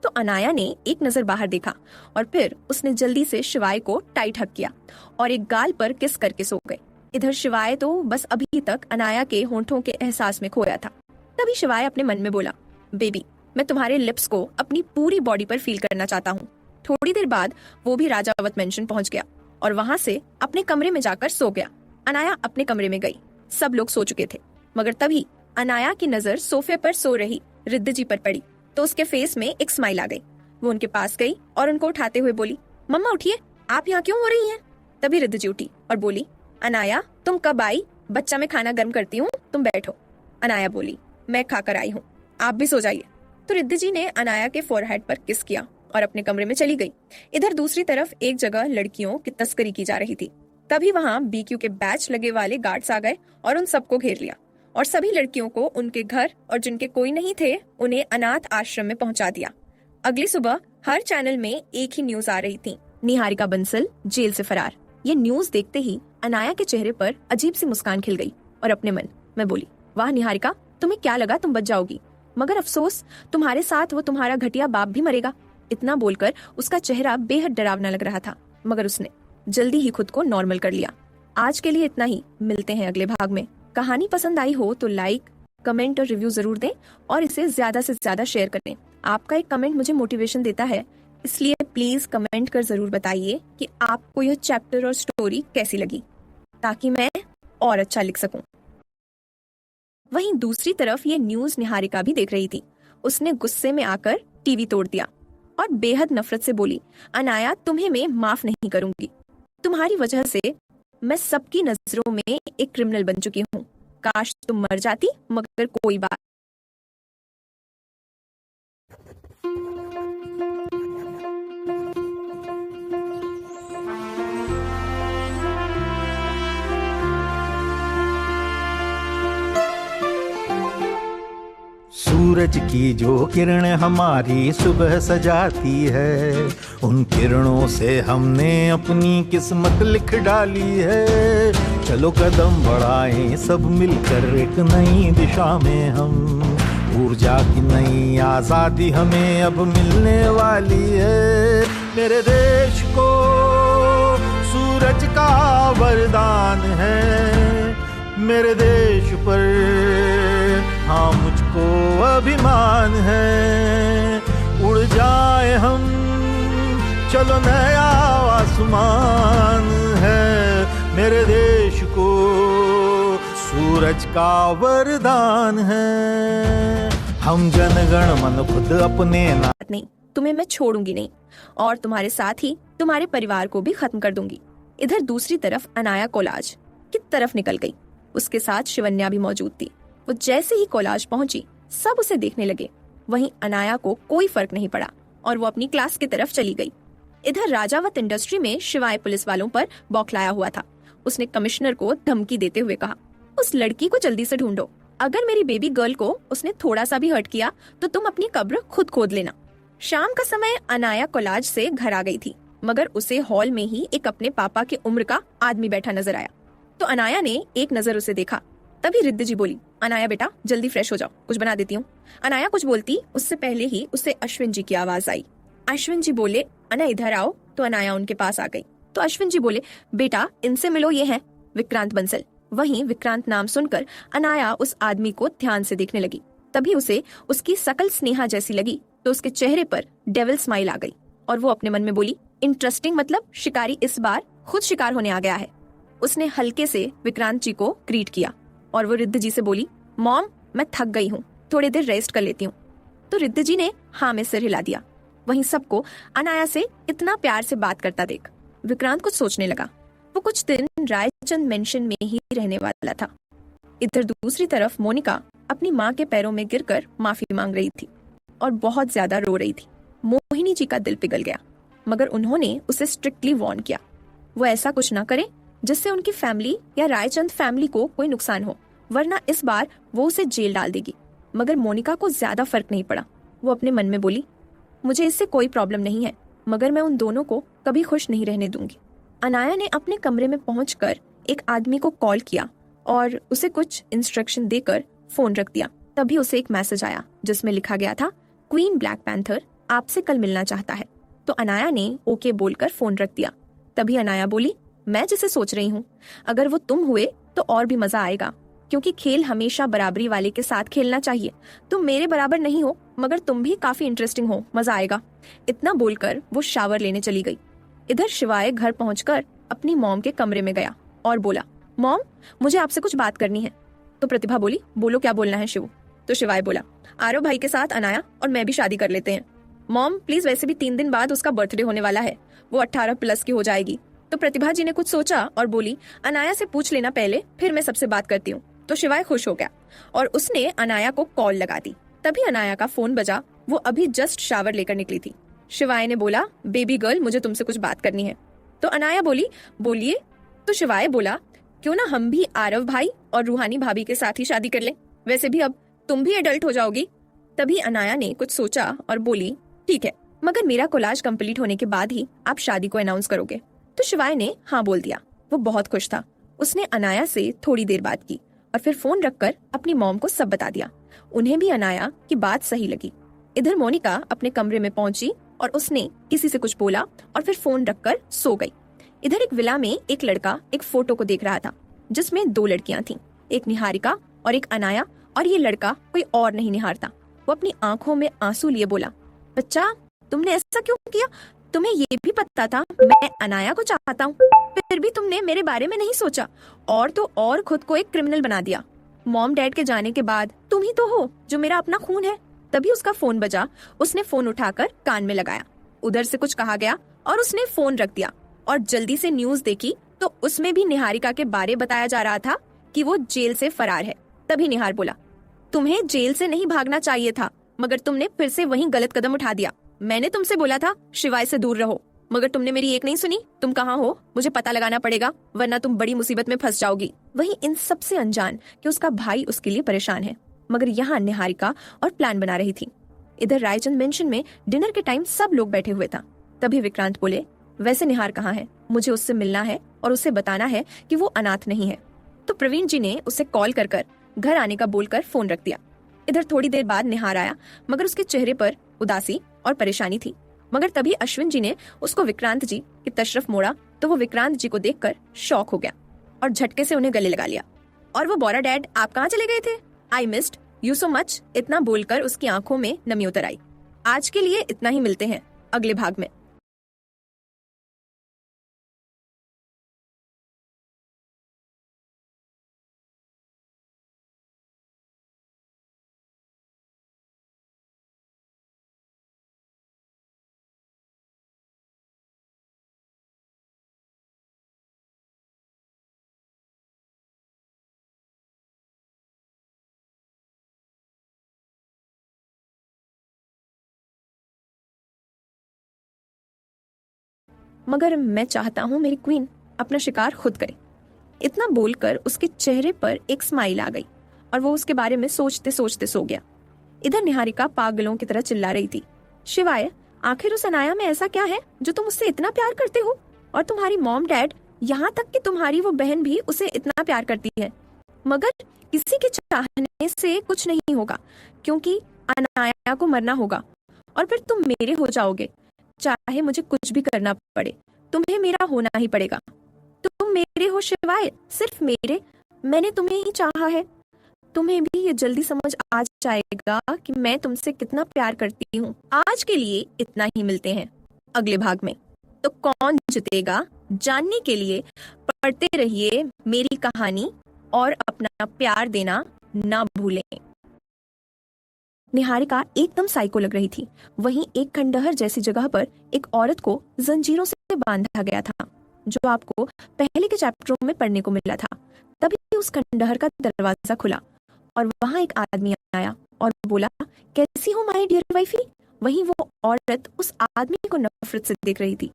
तो अनाया ने एक नजर बाहर देखा और फिर उसने जल्दी से शिवाय को टाइट हक किया और एक गाल पर किस करके सो गए। इधर शिवाय तो बस अभी तक अनाया के होंठों के एहसास में खोया था। तभी शिवाय अपने मन में बोला, बेबी मैं तुम्हारे लिप्स को अपनी पूरी बॉडी पर फील करना चाहता हूँ। थोड़ी देर बाद वो भी राजावत मेंशन पहुंच गया और वहां से अपने कमरे में जाकर सो गया। अनाया अपने कमरे में गई। सब लोग सो चुके थे, मगर तभी अनाया की नजर सोफे पर सो रही रिद्धि जी पर पड़ी तो उसके फेस में एक स्माइल आ गई। वो उनके पास गई और उनको उठाते हुए बोली, मम्मा उठिए, आप यहाँ क्यों हो रही हैं? तभी रिद्धि जी उठी और बोली, अनाया तुम कब आई? बच्चा मैं खाना गर्म करती हूँ, तुम बैठो। अनाया बोली, मैं खाकर आई हूँ, आप भी सो जाइए। तो रिद्धि जी ने अनाया के फोरहेड पर किस किया और अपने कमरे में चली गई। इधर दूसरी तरफ एक जगह लड़कियों की तस्करी की जा रही थी। तभी वहां बीक्यू के बैच लगे वाले गार्ड्स आ गए और उन सबको घेर लिया और सभी लड़कियों को उनके घर और जिनके कोई नहीं थे उन्हें अनाथ आश्रम में पहुंचा दिया। अगली सुबह हर चैनल में एक ही न्यूज आ रही थी, निहारिका बंसल जेल से फरार। ये न्यूज देखते ही अनाया के चेहरे पर अजीब सी मुस्कान खिल गई और अपने मन में बोली, वाह निहारिका, तुम्हें क्या लगा तुम बच जाओगी, मगर अफसोस तुम्हारे साथ वो तुम्हारा घटिया बाप भी मरेगा। इतना बोलकर उसका चेहरा बेहद डरावना लग रहा था, मगर उसने जल्दी ही खुद को नॉर्मल कर लिया। आज के लिए इतना ही, मिलते हैं अगले भाग में। कहानी पसंद आई हो तो लाइक, कमेंट और रिव्यू जरूर दें और इसे ज्यादा से ज्यादा शेयर करें। आपका एक कमेंट मुझे मोटिवेशन देता है, इसलिए प्लीज कमेंट कर जरूर बताइए कि आपको यह चैप्टर और स्टोरी कैसी लगी, ताकि मैं और अच्छा लिख सकूं। वहीं दूसरी तरफ ये न्यूज निहारिका भी देख रही थी। उसने गुस्से में आकर टीवी तोड़ दिया और बेहद नफरत से बोली, अनाया तुम्हें मैं माफ नहीं करूंगी। तुम्हारी वजह से मैं सबकी नजरों में एक क्रिमिनल बन चुकी हूँ। काश तुम मर जाती, मगर कोई बात। सूरज की जो किरणें हमारी सुबह सजाती है, उन किरणों से हमने अपनी किस्मत लिख डाली है। चलो कदम बढ़ाएं सब मिलकर एक नई दिशा में हम, ऊर्जा की नई आजादी हमें अब मिलने वाली है। मेरे देश को सूरज का वरदान है, मेरे देश पर हाँ मुझको अभिमान है। उड़ जाए हम, चलो नया आसमान है, मेरे देश को सूरज का वरदान है। हम जनगण मन खुद अपने ना नहीं, तुम्हें मैं छोड़ूंगी नहीं और तुम्हारे साथ ही तुम्हारे परिवार को भी खत्म कर दूंगी। इधर दूसरी तरफ अनाया कोलाज की तरफ निकल गई। उसके साथ शिवन्या भी मौजूद थी। वो जैसे ही कोलाज पहुंची सब उसे देखने लगे। वहीं अनाया को कोई फर्क नहीं पड़ा और वो अपनी क्लास की तरफ चली गई। इधर राजावत इंडस्ट्री में शिवाय पुलिस वालों पर बौखलाया हुआ था। उसने कमिश्नर को धमकी देते हुए कहा, उस लड़की को जल्दी से ढूंढो, अगर मेरी बेबी गर्ल को उसने थोड़ा सा भी हर्ट किया तो तुम अपनी कब्र खुद खोद लेना। शाम का समय अनाया कॉलेज से घर आ गई थी, मगर उसे हॉल में ही एक अपने पापा की उम्र का आदमी बैठा नजर आया। तो अनाया ने एक नजर उसे देखा। तभी रिद्धि जी बोली, अनाया बेटा जल्दी फ्रेश हो जाओ, कुछ बना देती हूँ। अनाया कुछ बोलती उससे पहले ही उसे अश्विन जी की आवाज आई। अश्विन जी बोले, अना इधर आओ। तो अनाया उनके पास आ गई। तो अश्विन जी बोले, बेटा इनसे मिलो, ये है विक्रांत बंसल। वहीं विक्रांत नाम सुनकर अनाया उस आदमी को ध्यान से देखने लगी। तभी उसे उसकी शकल स्नेहा जैसी लगी तो उसके चेहरे पर डेविल स्माइल आ गई और वो अपने मन में बोली, इंटरेस्टिंग, मतलब शिकारी इस बार खुद शिकार होने आ गया है। उसने हल्के से विक्रांत जी को ग्रीट किया और वो रिद्धि जी से बोली, मॉम मैं थक गई हूँ, थोड़ी देर रेस्ट कर लेती हूँ। तो रिद्धि जी ने हाँ में सिर हिला दिया। वहीं सबको अनाया से इतना प्यार से बात करता देख विक्रांत कुछ सोचने लगा। वो कुछ दिन रायचंद मेंशन में ही रहने वाला था। इधर दूसरी तरफ मोनिका अपनी माँ के पैरों में गिरकर माफी मांग रही थी और बहुत ज्यादा रो रही थी। मोहिनी जी का दिल पिघल गया, मगर उन्होंने उसे स्ट्रिक्टली वार्न किया वो ऐसा कुछ ना करे जिससे उनकी फैमिली या रायचंद फैमिली को कोई नुकसान हो, वरना इस बार वो उसे जेल डाल देगी। मगर मोनिका को ज्यादा फर्क नहीं पड़ा। वो अपने मन में बोली, मुझे इससे कोई प्रॉब्लम नहीं है, मगर मैं उन दोनों को कभी खुश नहीं रहने दूंगी। अनाया ने अपने कमरे में पहुंचकर एक आदमी को कॉल किया और उसे कुछ इंस्ट्रक्शन देकर फोन रख दिया। तभी उसे एक मैसेज आया जिसमें लिखा गया था, क्वीन ब्लैक पैंथर आपसे कल मिलना चाहता है। तो अनाया ने ओके बोलकर फोन रख दिया। तभी अनाया बोली, मैं जिसे सोच रही हूँ, अगर वो तुम हुए तो और भी मजा आएगा, क्योंकि खेल हमेशा बराबरी वाले के साथ खेलना चाहिए। तुम मेरे बराबर नहीं हो, मगर तुम भी काफी इंटरेस्टिंग हो, मजा आएगा। इतना बोलकर वो शावर लेने चली गई। इधर शिवाय घर पहुंचकर अपनी मॉम के कमरे में गया और बोला, मॉम मुझे आपसे कुछ बात करनी है। तो प्रतिभा बोली, बोलो क्या बोलना है शिव। तो शिवाय बोला, आरव भाई के साथ अनाया और मैं भी शादी कर लेते हैं। मॉम प्लीज, वैसे भी 3 दिन बाद उसका बर्थडे होने वाला है, वो 18 प्लस की हो जाएगी। तो प्रतिभा जी ने कुछ सोचा और बोली, अनाया से पूछ लेना पहले, फिर मैं सबसे बात करती हूँ। तो शिवाय खुश हो गया और उसने अनाया को कॉल लगा दी। तभी अनाया का फोन बजा। वो अभी जस्ट शावर लेकर निकली थी। शिवाय ने बोला, बेबी गर्ल मुझे तुमसे कुछ बात करनी है। तो अनाया बोली, बोलिए। तो शिवाय बोला, क्यों ना हम भी आरव भाई और रूहानी भाभी के साथ ही शादी कर लें, वैसे भी अब तुम भी एडल्ट हो जाओगी। तभी अनाया ने कुछ सोचा और बोली, ठीक है, मगर मेरा कॉलेज कंप्लीट होने के बाद ही आप शादी को अनाउंस करोगे। तो शिवाय ने हाँ बोल दिया। वो बहुत खुश था। उसने अनाया से थोड़ी देर बात की और फिर फोन रखकर अपनी मॉम को सब बता दिया। उन्हें भी अनाया की बात सही लगी। इधर मोनिका अपने कमरे में पहुंची और उसने किसी से कुछ बोला और फिर फोन रखकर सो गई। इधर एक विला में एक लड़का एक फोटो को देख रहा था जिसमें 2 लड़कियां थीं, एक निहारिका और एक अनाया, और ये लड़का कोई और नहीं निहारता। वो अपनी आंखों में आंसू लिए बोला, बच्चा तुमने ऐसा क्यों किया? तुम्हें ये भी पता था मैं अनाया को चाहता हूँ, फिर भी तुमने मेरे बारे में नहीं सोचा और तो और खुद को एक क्रिमिनल बना दिया। मॉम डैड के जाने के बाद तुम ही तो हो जो मेरा अपना खून है। तभी उसका फोन बजा। उसने फोन उठाकर कान में लगाया। उधर से कुछ कहा गया और उसने फोन रख दिया और जल्दी से न्यूज देखी तो उसमें भी निहारिका के बारे बताया जा रहा था कि वो जेल से फरार है। तभी निहार बोला, तुम्हें जेल से नहीं भागना चाहिए था, मगर तुमने फिर से वहीं गलत कदम उठा दिया। मैंने तुमसे बोला था शिवाय से दूर रहो, मगर तुमने मेरी एक नहीं सुनी। तुम कहाँ हो मुझे पता लगाना पड़ेगा, वरना तुम बड़ी मुसीबत में फंस जाओगी। वहीं इन सबसे अनजान कि उसका भाई उसके लिए परेशान है, मगर यहाँ निहारिका और प्लान बना रही थी। इधर रायचंद मेंशन में डिनर के टाइम सब लोग बैठे हुए था। तभी विक्रांत बोले, वैसे निहार कहाँ है? मुझे उससे मिलना है और उसे बताना है कि वो अनाथ नहीं है। तो प्रवीण जी ने उसे कॉल कर घर आने का बोलकर फोन रख दिया। इधर थोड़ी देर बाद निहार आया, मगर उसके चेहरे पर उदासी और परेशानी थी। मगर तभी अश्विन जी ने उसको विक्रांत जी की तरफ मोड़ा तो वो विक्रांत जी को देखकर शॉक हो गया और झटके से उन्हें गले लगा लिया। और वो, बोरा डैड आप कहाँ चले गए थे? I missed you so much. इतना बोलकर उसकी आंखों में नमी उतर आई। आज के लिए इतना ही, मिलते हैं अगले भाग में। मगर मैं चाहता हूँ मेरी क्वीन अपना शिकार खुद करे। इतना बोलकर उसके चेहरे पर एक स्माइल आ गई और वो उसके बारे में सोचते सोचते सो गया। इधर निहारिका पागलों की तरह चिल्ला रही थी, शिवाय आखिर उस अनाया में ऐसा क्या है जो तुम उससे इतना प्यार करते हो? और तुम्हारी मॉम डैड, यहाँ तक कि तुम्हारी वो बहन भी उसे इतना प्यार करती है, मगर किसी के चाहने से कुछ नहीं होगा, क्योंकि अनाया को मरना होगा और फिर तुम मेरे हो जाओगे। चाहे मुझे कुछ भी करना पड़े, तुम्हें मेरा होना ही पड़ेगा। तुम मेरे हो शिवाय, सिर्फ मेरे। मैंने तुम्हें ही चाहा है। तुम्हें भी ये जल्दी समझ आ जाएगा कि मैं तुमसे कितना प्यार करती हूँ। आज के लिए इतना ही, मिलते हैं अगले भाग में। तो कौन जीतेगा जानने के लिए पढ़ते रहिए मेरी कहानी और अपना प्यार देना ना भूलें। निहारिका एकदम साइको लग रही थी। वहीं एक खंडहर जैसी जगह पर एक औरत को जंजीरों से बांधा गया था, जो आपको पहले के चैप्टरों में पढ़ने को मिला था। तभी उस खंडहर का दरवाजा खुला और वहां एक आदमी आया और बोला, कैसी हो माय डियर वाइफी? वहीं वो औरत उस आदमी को नफरत से देख रही थी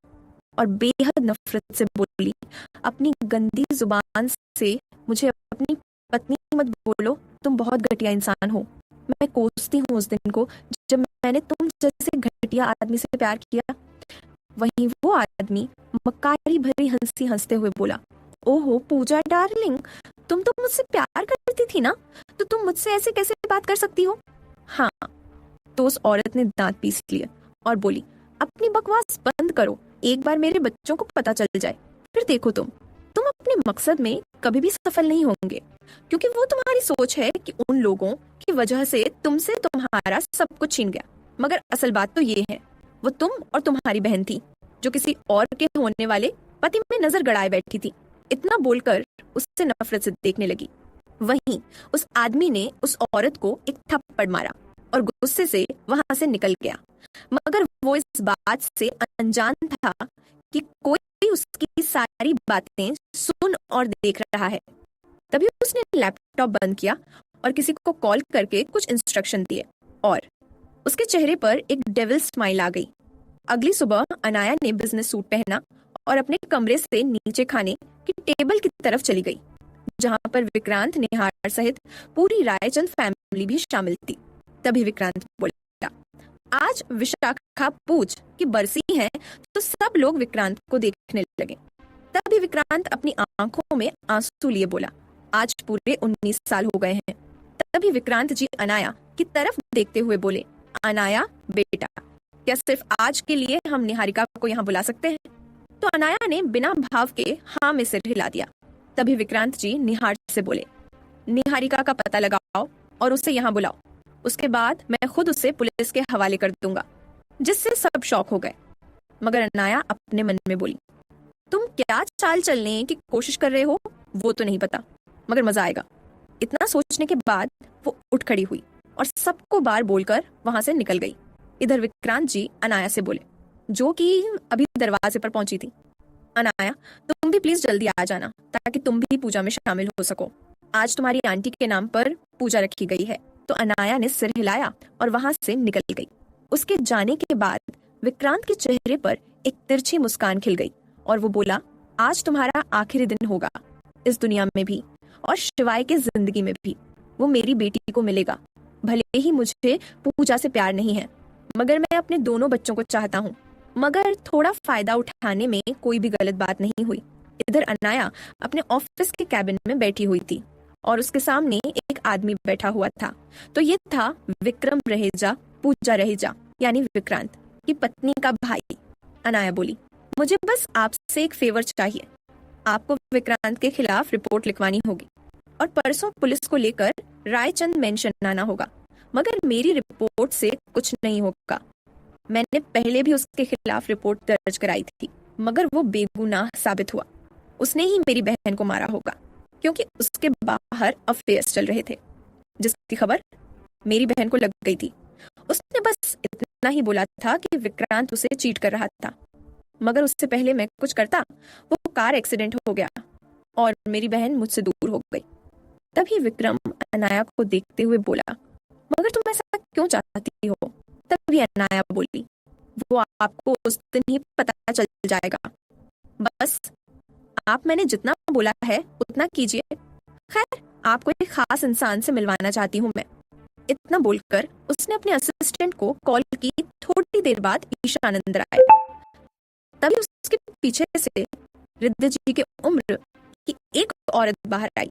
और बेहद नफरत से बोली, अपनी गंदी जुबान से मुझे अपनी पत्नी मत बोलो, तुम बहुत घटिया इंसान हो। मैं कोसती हूँ उस दिन को जब मैंने तुम जैसे घटिया आदमी से प्यार किया। वहीं वो आदमी मक्कारी भरी हंसी हंसते हुए बोला, ओहो पूजा डार्लिंग, तुम तो मुझसे प्यार करती थी ना, तो तुम मुझसे ऐसे कैसे बात कर सकती हो? हाँ। तो उस औरत ने दांत पीस लिए और बोली, अपनी बकवास बंद करो, एक बार मेरे बच्चों को पता चल जाए, फिर देखो तुम अपने मकसद में कभी भी सफल नहीं होंगे, क्योंकि वो तुम्हारी सोच है कि उन लोगों की वजह से तुमसे तुम्हारा सब कुछ छीन गया। मगर असल बात तो ये है, वो तुम और तुम्हारी बहन थी, जो किसी और के होने वाले पति में नजर गड़ाए बैठी थी। इतना बोलकर उससे नफरत से देखने लगी। वहीं उस आदमी ने उस औरत को एक थप्पड़ मारा और गुस्से से वहां से निकल गया, मगर वो इस बात से अनजान था कि कोई उसकी सारी बातें सुन और देख रहा है। तभी उसने लैपटॉप बंद किया और किसी को कॉल करके कुछ इंस्ट्रक्शन दिए और उसके चेहरे पर एक डेविल स्माइल आ गई। अगली सुबह अनाया ने बिजनेस सूट पहना और अपने कमरे से नीचे खाने की टेबल की तरफ चली गई, जहां पर विक्रांत, निहार सहित पूरी रायचंद फैमिली भी शामिल थी। तभी विक्रांत बोला, आज विशाखा पूज की बरसी है, तो सब लोग विक्रांत को देखने लगे। तभी विक्रांत अपनी आंखों में आंसू लिए बोला, आज पूरे 19 साल हो गए हैं। तभी विक्रांत जी अनाया की तरफ देखते हुए बोले, अनाया बेटा, क्या सिर्फ आज के लिए हम निहारिका को यहाँ बुला सकते हैं? तो अनाया ने बिना भाव के हाँ में सिर हिला दिया। तभी विक्रांत जी निहार से बोले, निहारिका का पता लगाओ और उसे यहाँ बुलाओ, उसके बाद मैं खुद उसे पुलिस के हवाले कर दूंगा। जिससे सब शौक हो गए। मगर अनाया अपने मन में बोली, तुम क्या चाल चलने की कोशिश कर रहे हो वो तो नहीं पता, मगर मजा आएगा। इतना सोचने के बाद वो उठ खड़ी हुई और सबको बार बोलकर वहां से निकल गई। इधर विक्रांत जी अनाया से बोले, जो कि अभी दरवाजे पर पहुंची थी, अनाया तुम भी प्लीज जल्दी आ जाना, ताकि तुम भी पूजा में शामिल हो सको। आज तुम्हारी आंटी के नाम पर पूजा रखी गई है। तो अनाया ने सिर हिलाया और वहां से निकल गई। उसके जाने के बाद विक्रांत के चेहरे पर एक तिरछी मुस्कान खिल गई और वो बोला, आज तुम्हारा आखिरी दिन होगा इस दुनिया में भी और शिवाय के जिंदगी में भी। वो मेरी बेटी को मिलेगा। भले ही मुझे पूजा से प्यार नहीं है, मगर मैं अपने दोनों बच्चों को चाहता हूँ। मगर थोड़ा फायदा उठाने में कोई भी गलत बात नहीं हुई। इधर अनाया अपने ऑफिस के कैबिन में बैठी हुई थी और उसके सामने एक आदमी बैठा हुआ था। तो ये था विक्रम रहेजा पूजा रहेजा, यानी विक्रांत की पत्नी का भाई। अनाया बोली, मुझे बस आपसे एक फेवर चाहिए। आपको विक्रांत के खिलाफ रिपोर्ट लिखवानी होगी और परसों पुलिस को लेकर रायचंद मेंशन आना होगा। मगर मेरी रिपोर्ट से कुछ नहीं होगा। मैंने पहले भी उसके खिलाफ रिपोर्ट दर्ज कराई थी, मगर वो बेगुनाह साबित हुआ। उसने ही मेरी बहन को मारा होगा, क्योंकि उसके बाहर अफेयर्स चल रहे थे, जिसकी खबर मेरी बहन को लग गई थी। उसने बस इतना ही बोला था कि विक्रांत उसे चीट कर रहा था, मगर उससे पहले मैं कुछ करता, वो कार एक्सीडेंट हो गया और मेरी बहन मुझसे दूर हो गई। तभी विक्रम अनाया को देखते हुए बोला, मगर तुम ऐसा क्यों चाहती हो? तभी अनाया बोली, वो आपको उस दिन ही पता चल जाएगा। बस आप मैंने जितना बोला है उतना कीजिए। खैर, आपको एक खास इंसान से मिलवाना चाहती हूँ मैं। इतना बोलकर उसने अपने असिस्टेंट को कॉल की। थोड़ी देर बाद ईशान अंदर आए। तभी उसके पीछे से रिद्धि जी की उम्र की एक औरत बाहर आई।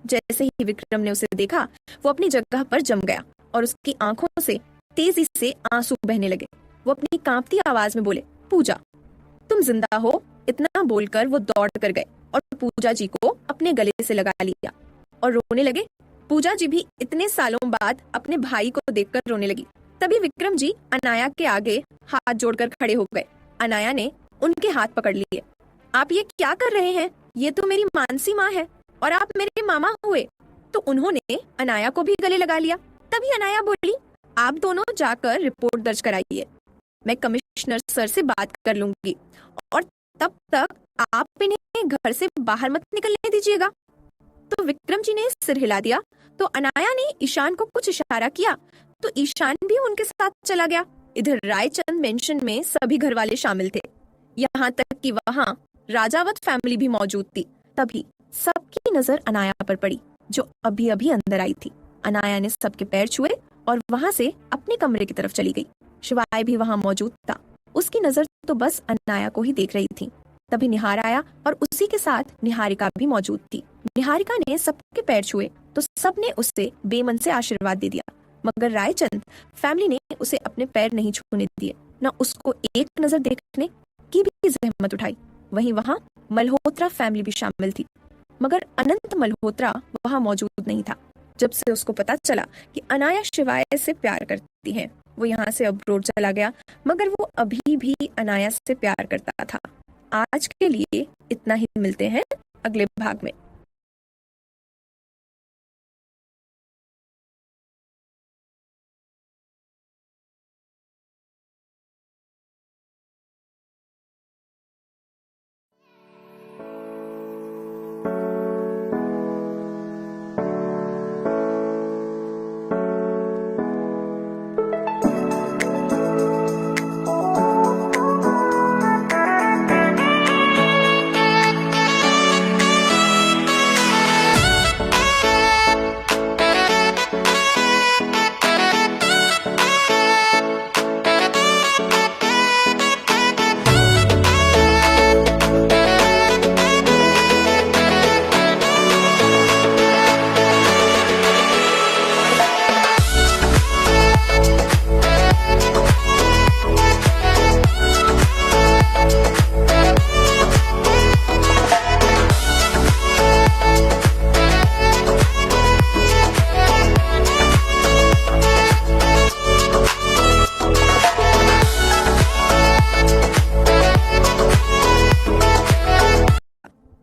जैसे ही विक्रम ने उसे देखा, वो अपनी जगह पर जम गया और उसकी आंखों से तेजी से आंसू बहने लगे। वो अपनी कांपती आवाज में बोले, पूजा, तुम जिंदा हो। इतना बोलकर वो दौड़ कर गए और पूजा जी को अपने गले से लगा लिया और रोने लगे। पूजा जी भी इतने सालों बाद अपने भाई को देखकर रोने लगी। तभी विक्रम जी अनाया के आगे हाथ जोड़कर खड़े हो गए। अनाया ने उनके हाथ पकड़ लिए। आप ये क्या कर रहे हैं? ये तो मेरी मानसी माँ है और आप मेरे मामा हुए। तो उन्होंने अनाया को भी गले लगा लिया। तभी अनाया बोली, आप दोनों जाकर रिपोर्ट दर्ज कराइए, मैं कमिश्नर सर से बात कर लूंगी और तब तक आप इन्हें घर से बाहर मत निकलने दीजिएगा। तो विक्रम जी ने सिर हिला दिया। तो अनाया ने ईशान को कुछ इशारा किया तो ईशान भी उनके साथ चला गया। इधर रायचंद मेंशन में सभी घर वाले शामिल थे, यहाँ तक कि वहाँ राजावत फैमिली भी मौजूद थी। तभी सबकी नजर अनाया पर पड़ी, जो अभी अभी अंदर आई थी। अनाया ने सबके पैर छुए और वहां से अपने कमरे की तरफ चली गई। शिवाय भी वहां मौजूद था। उसकी नजर तो बस अनाया को ही देख रही थी। तभी निहार आया और उसी के साथ निहारिका भी मौजूद थी। निहारिका ने सबके पैर छुए तो सबने उससे बेमन से आशीर्वाद दे दिया, मगर रायचंद फैमिली ने उसे अपने पैर नहीं छूने दिए, न उसको एक नजर देखने की भी जहमत उठाई। वहीं वहां मल्होत्रा फैमिली भी शामिल थी, मगर अनंत मल्होत्रा वहां मौजूद नहीं था। जब से उसको पता चला कि अनाया शिवाय से प्यार करती है, वो यहाँ से अब्रोड चला गया, मगर वो अभी भी अनाया से प्यार करता था। आज के लिए इतना ही, मिलते हैं अगले भाग में।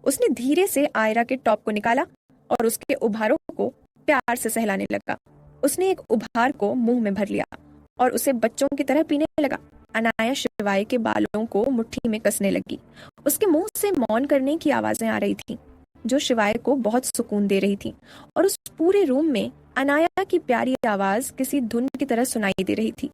उसने धीरे से आयरा के टॉप को निकाला और उसके उभारों को प्यार से सहलाने लगा। उसने एक उभार को मुंह में भर लिया और उसे बच्चों की तरह पीने लगा। अनाया शिवाय के बालों को मुट्ठी में कसने लगी। उसके मुंह से मौन करने की आवाजें आ रही थीं, जो शिवाय को बहुत सुकून दे रही थी। और उस पूरे रूम में अनाया की प्यारी आवाज किसी धुन की तरह सुनाई दे रही थी।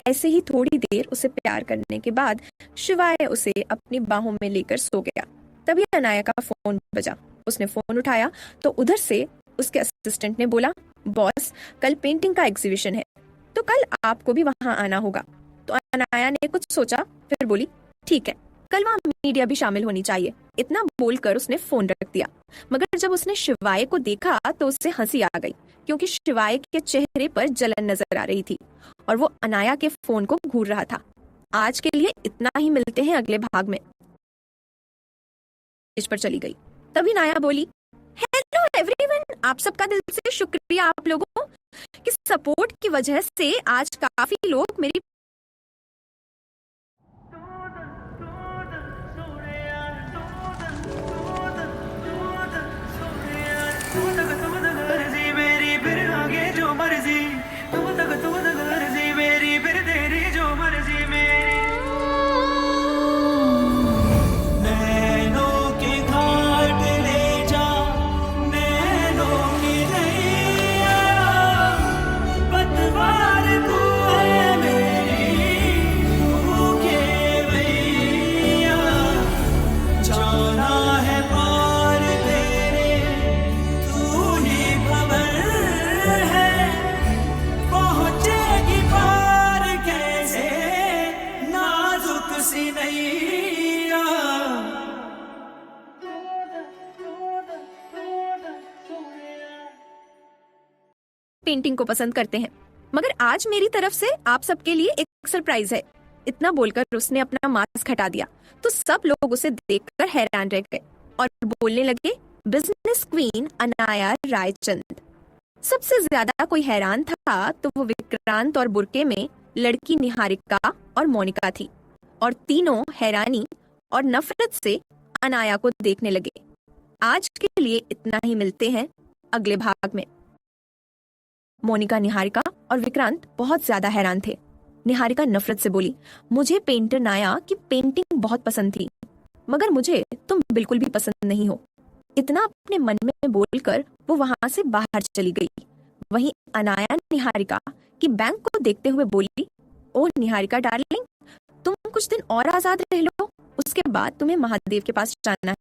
ऐसे ही थोड़ी देर उसे प्यार करने के बाद शिवाय उसे अपनी बाहों में लेकर सो गया। तभी अनाया का फोन बजा। उसने फोन उठाया तो उधर से उसके असिस्टेंट ने बोला, बॉस, कल पेंटिंग का एग्जीबिशन है, तो कल आपको भी वहां आना होगा। तो अनाया ने कुछ सोचा, फिर बोली, ठीक है, कल वहां मीडिया भी शामिल होनी चाहिए। इतना बोलकर उसने फोन रख दिया। मगर जब उसने शिवाय को देखा तो उससे हंसी आ गई, क्योंकि शिवाय के चेहरे पर जलन नजर आ रही थी और वो अनाया के फोन को घूर रहा था। आज के लिए इतना ही, मिलते हैं अगले भाग में। इस पर चली गई। तभी नाया बोली, हेलो एवरीवन, आप सबका दिल से शुक्रिया। आप लोगों की सपोर्ट की वजह से आज काफी लोग मेरी पेंटिंग को पसंद करते हैं, मगर आज मेरी तरफ से आप सबके लिए एक सरप्राइज है। इतना बोलकर उसने अपना मास्क हटा दिया तो सब लोग उसे देखकर हैरान रह गए और बोलने लगे, बिजनेस क्वीन अनाया रायचंद। सबसे ज्यादा कोई हैरान था तो वो विक्रांत और बुर्के में लड़की निहारिका और मोनिका थी, और तीनों हैरानी और नफरत से अनाया को देखने लगे। आज के लिए इतना ही, मिलते हैं अगले भाग में। मोनिका, निहारिका और विक्रांत बहुत ज्यादा हैरान थे। निहारिका नफरत से बोली, मुझे पेंटर नाया की पेंटिंग बहुत पसंद थी, मगर मुझे तुम बिल्कुल भी पसंद नहीं हो। इतना अपने मन में बोलकर वो वहां से बाहर चली गई। वहीं अनाया निहारिका की बैंक को देखते हुए बोली, ओह निहारिका डार्लिंग, तुम कुछ दिन और आजाद रह लो, उसके बाद तुम्हें महादेव के पास जाना है।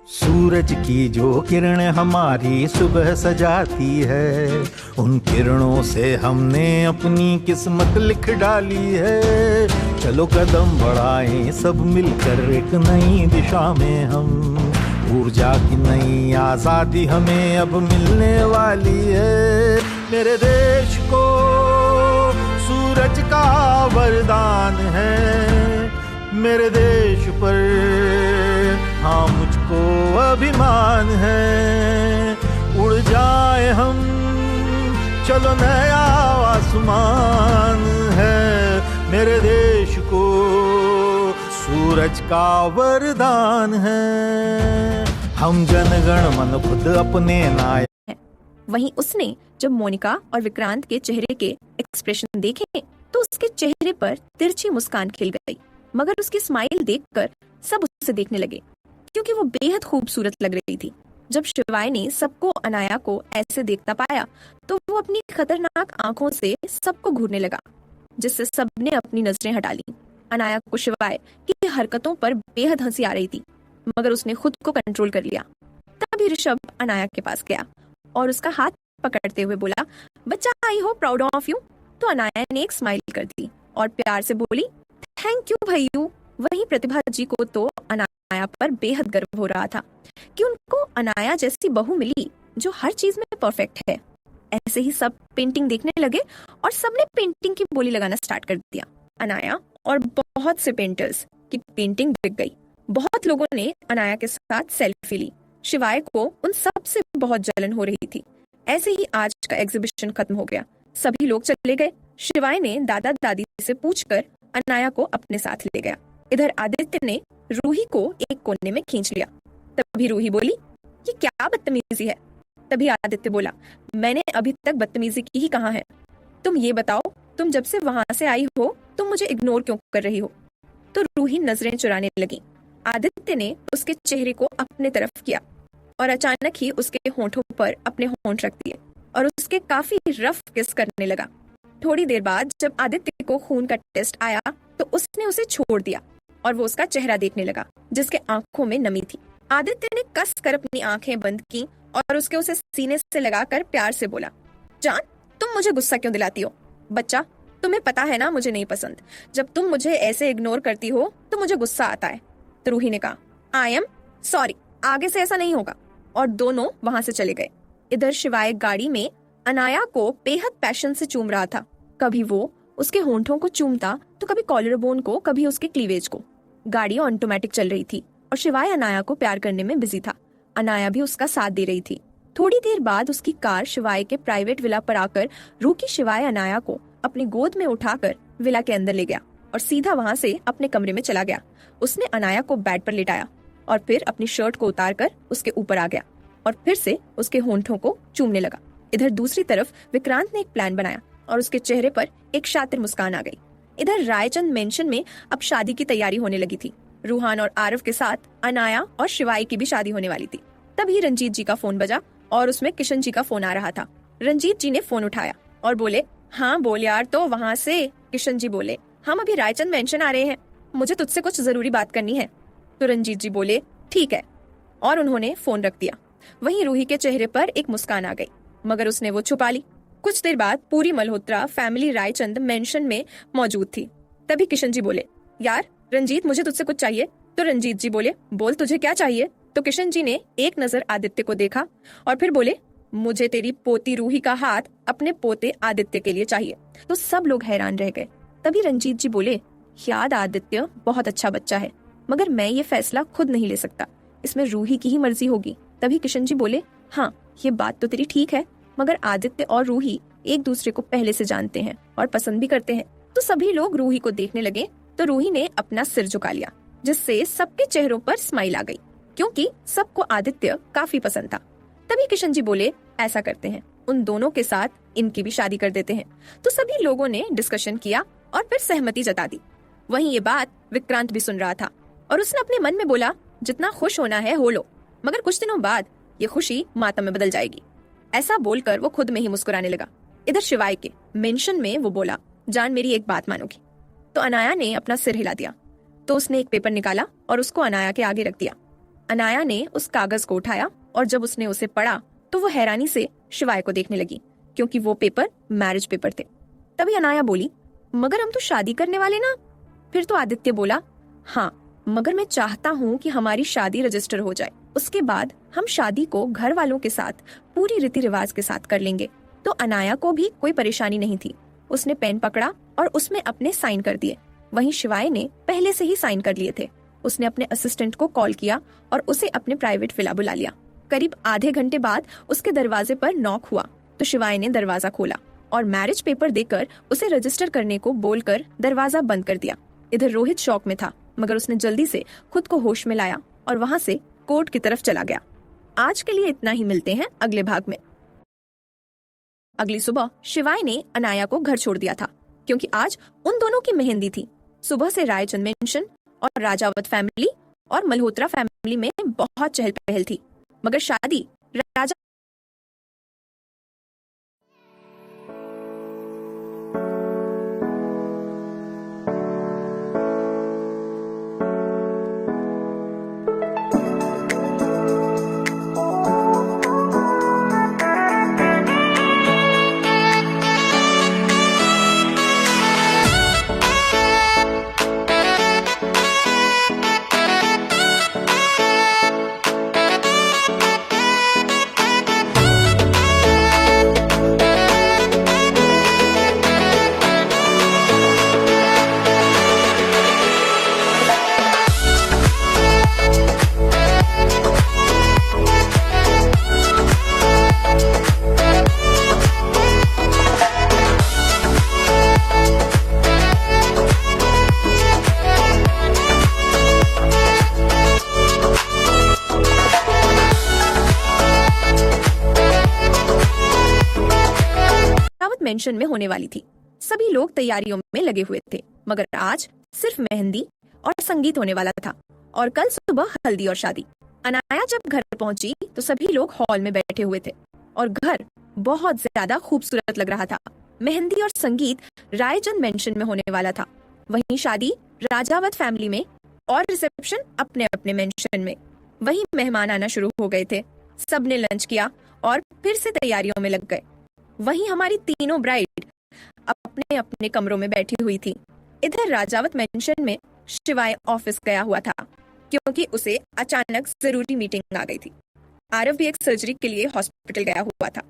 सूरज की जो किरण हमारी सुबह सजाती है, उन किरणों से हमने अपनी किस्मत लिख डाली है। चलो कदम बढ़ाएं सब मिलकर एक नई दिशा में हम, ऊर्जा की नई आजादी हमें अब मिलने वाली है। मेरे देश को सूरज का वरदान है, मेरे देश पर हाँ मुझको अभिमान है। उड़ जाए हम, चलो नया आसमान है, मेरे देश को सूरज का वरदान है। हम जनगण मन खुद अपने नायक। वहीं उसने जब मोनिका और विक्रांत के चेहरे के एक्सप्रेशन देखे तो उसके चेहरे पर तिरछी मुस्कान खिल गई, मगर उसकी स्माइल देखकर सब उसे देखने लगे क्योंकि वो बेहद खूबसूरत लग रही थी। जब शिवाय ने सबको अनाया को ऐसे देखता पाया तो वो अपनी खतरनाक आंखों से सबको घूरने लगा, जिससे सबने अपनी नजरें हटा ली। अनाया को शिवाय की हरकतों पर बेहद हंसी आ रही थी, मगर उसने खुद को कंट्रोल कर लिया। तभी ऋषभ अनाया के पास गया और उसका हाथ पकड़ते हुए बोला, बच्चा आई हो प्राउड ऑफ यू। तो अनाया ने एक स्माइल कर दी और प्यार से बोली, थैंक यू भैयू। वहीं प्रतिभा जी को तो अनाया पर बेहद गर्व हो रहा था कि उनको अनाया जैसी बहू मिली जो हर चीज में परफेक्ट है। ऐसे ही सब पेंटिंग देखने लगे और सबने पेंटिंग की बोली लगाना स्टार्ट कर दिया। अनाया और बहुत से पेंटर्स की पेंटिंग बिक गई। बहुत लोगों ने अनाया के साथ सेल्फी ली। शिवाय को उन सब से बहुत जलन हो रही थी। ऐसे ही आज का एग्जीबिशन खत्म हो गया। सभी लोग चले गए। शिवाय ने दादा दादी से पूछकर अनाया को अपने साथ ले गया। इधर आदित्य ने रूही को एक कोने में खींच लिया। तभी रूही बोली, ये क्या बदतमीजी है। तभी आदित्य बोला, मैंने अभी तक बदतमीजी की ही कहाँ है। तुम ये बताओ, तुम जब से वहां से आई हो तुम मुझे इग्नोर क्यों कर रही हो। तो रूही नजरें चुराने लगी। आदित्य ने उसके चेहरे को अपने तरफ किया और अचानक ही उसके होंठों पर अपने होंठ रख दिए और उसके काफी रफ किस करने लगा। थोड़ी देर बाद जब आदित्य को खून का टेस्ट आया तो उसने उसे छोड़ दिया और वो उसका चेहरा देखने लगा जिसके आंखों में नमी थी। आदित्य ने कस कर अपनी आंखें बंद की और उसके उसे सीने से लगाकर प्यार से बोला, जान तुम मुझे गुस्सा क्यों दिलाती हो। बच्चा तुम्हें पता है ना मुझे नहीं पसंद। जब तुम मुझे ऐसे इग्नोर करती हो तो मुझे गुस्सा आता है। तो रूही ने कहा, आई एम सॉरी, आगे से ऐसा नहीं होगा। और दोनों वहां से चले गए। इधर शिवाय गाड़ी में अनाया को बेहद पैशन से चूम रहा था। कभी वो उसके होंठों को चूमता तो कभी कॉलर बोन को, कभी उसके क्लीवेज को। गाड़ी ऑटोमेटिक चल रही थी और शिवाय अनाया को प्यार करने में बिजी था। अनाया भी उसका साथ दे रही थी। थोड़ी देर बाद उसकी कार शिवाय के प्राइवेट विला पर आकर रुकी। शिवाय अनाया को अपनी गोद में उठाकर विला के अंदर ले गया और सीधा वहां से अपने कमरे में चला गया। उसने अनाया को बेड पर लिटाया और फिर अपनी शर्ट को उतारकर उसके ऊपर आ गया और फिर से उसके होंठों को चूमने लगा। इधर दूसरी तरफ विक्रांत ने एक प्लान बनाया और उसके चेहरे पर एक शातिर मुस्कान आ गई। इधर रायचंद मेंशन में अब शादी की तैयारी होने लगी थी। रूहान और आरव के साथ अनाया और शिवाय की भी शादी होने वाली थी। तभी रंजीत जी का फोन बजा और उसमें किशन जी का फोन आ रहा था। रंजीत जी ने फोन उठाया और बोले, हाँ बोल यार। तो वहाँ से किशन जी बोले, हम अभी रायचंद मेंशन आ रहे हैं, मुझे तुझसे कुछ जरूरी बात करनी है। तो रंजीत जी बोले, ठीक है, और उन्होंने फोन रख दिया। वहीं रूही के चेहरे पर एक मुस्कान आ गई, मगर उसने वो छुपा ली। कुछ देर बाद पूरी मल्होत्रा फैमिली रायचंद मेंशन में मौजूद थी। तभी किशन जी बोले, यार रंजीत, मुझे तुझसे कुछ चाहिए। तो रंजीत जी बोले, बोल तुझे क्या चाहिए। तो किशन जी ने एक नजर आदित्य को देखा और फिर बोले, मुझे तेरी पोती रूही का हाथ अपने पोते आदित्य के लिए चाहिए। तो सब लोग हैरान रह गए। तभी रंजीत जी बोले, याद आदित्य बहुत अच्छा बच्चा है, मगर मैं ये फैसला खुद नहीं ले सकता, इसमें रूही की ही मर्जी होगी। तभी किशन जी बोले, हाँ ये बात तो तेरी ठीक है, मगर आदित्य और रूही एक दूसरे को पहले से जानते हैं और पसंद भी करते हैं। तो सभी लोग रूही को देखने लगे तो रूही ने अपना सिर झुका लिया, जिससे सबके चेहरों पर स्माइल आ गई, क्योंकि सबको आदित्य काफी पसंद था। तभी किशन जी बोले, ऐसा करते हैं, उन दोनों के साथ इनकी भी शादी कर देते हैं। तो सभी लोगों ने डिस्कशन किया और फिर सहमति जता दी। वहीं ये बात विक्रांत भी सुन रहा था और उसने अपने मन में बोला, जितना खुश होना है हो लो, मगर कुछ दिनों बाद ये खुशी मातम में बदल जाएगी। ऐसा बोलकर वो खुद में ही मुस्कुराने लगा। इधर शिवाय के मेंशन में वो बोला, जान मेरी एक बात मानोगी। तो अनाया ने अपना सिर हिला दिया। तो उसने एक पेपर निकाला और उसको अनाया के आगे रख दिया। अनाया ने उस कागज को उठाया और जब उसने उसे पढ़ा तो वो हैरानी से शिवाय को देखने लगी, क्योंकि वो पेपर मैरिज पेपर थे। तभी अनाया बोली, मगर हम तो शादी करने वाले ना। फिर तो आदित्य बोला, हाँ मगर मैं चाहता हूँ कि हमारी शादी रजिस्टर हो जाए, उसके बाद हम शादी को घर वालों के साथ पूरी रीति रिवाज के साथ कर लेंगे। तो अनाया को भी कोई परेशानी नहीं थी। उसने पेन पकड़ा और उसमें अपने साइन कर दिए। वहीं शिवाय ने पहले से ही साइन कर लिए थे। उसने अपने असिस्टेंट को कॉल किया और उसे अपने प्राइवेट विला बुला लिया। करीब आधे घंटे बाद उसके दरवाजे पर नॉक हुआ तो शिवाय ने दरवाजा खोला और मैरिज पेपर देकर उसे रजिस्टर करने को बोलकर दरवाजा बंद कर दिया। इधर रोहित शॉक में था, मगर उसने जल्दी से खुद को होश में लाया और वहां से कोर्ट की तरफ चला गया। आज के लिए इतना ही, मिलते हैं अगले भाग में। अगली सुबह शिवाय ने अनाया को घर छोड़ दिया था, क्योंकि आज उन दोनों की मेहंदी थी। सुबह से रायचंद मेंशन और राजावत फैमिली और मल्होत्रा फैमिली में बहुत चहल पहल थी, मगर शादी राजा मेंशन में होने वाली थी। सभी लोग तैयारियों में लगे हुए थे, मगर आज सिर्फ मेहंदी और संगीत होने वाला था और कल सुबह हल्दी और शादी। अनाया जब घर पहुंची तो सभी लोग हॉल में बैठे हुए थे और घर बहुत ज्यादा खूबसूरत लग रहा था। मेहंदी और संगीत रायचंद मेंशन में होने वाला था, वहीं शादी राजावत फैमिली में और रिसेप्शन अपने अपने मेंशन में। वहीं मेहमान आना शुरू हो गए थे। सबने लंच किया और फिर से तैयारियों में लग गए। वहीं हमारी तीनों ब्राइड अपने अपने कमरों में बैठी हुई थी। इधर राजावत मेंशन में शिवाय ऑफिस गया हुआ था, क्योंकि उसे अचानक जरूरी मीटिंग आ गई थी। आरव भी एक सर्जरी के लिए हॉस्पिटल गया हुआ था,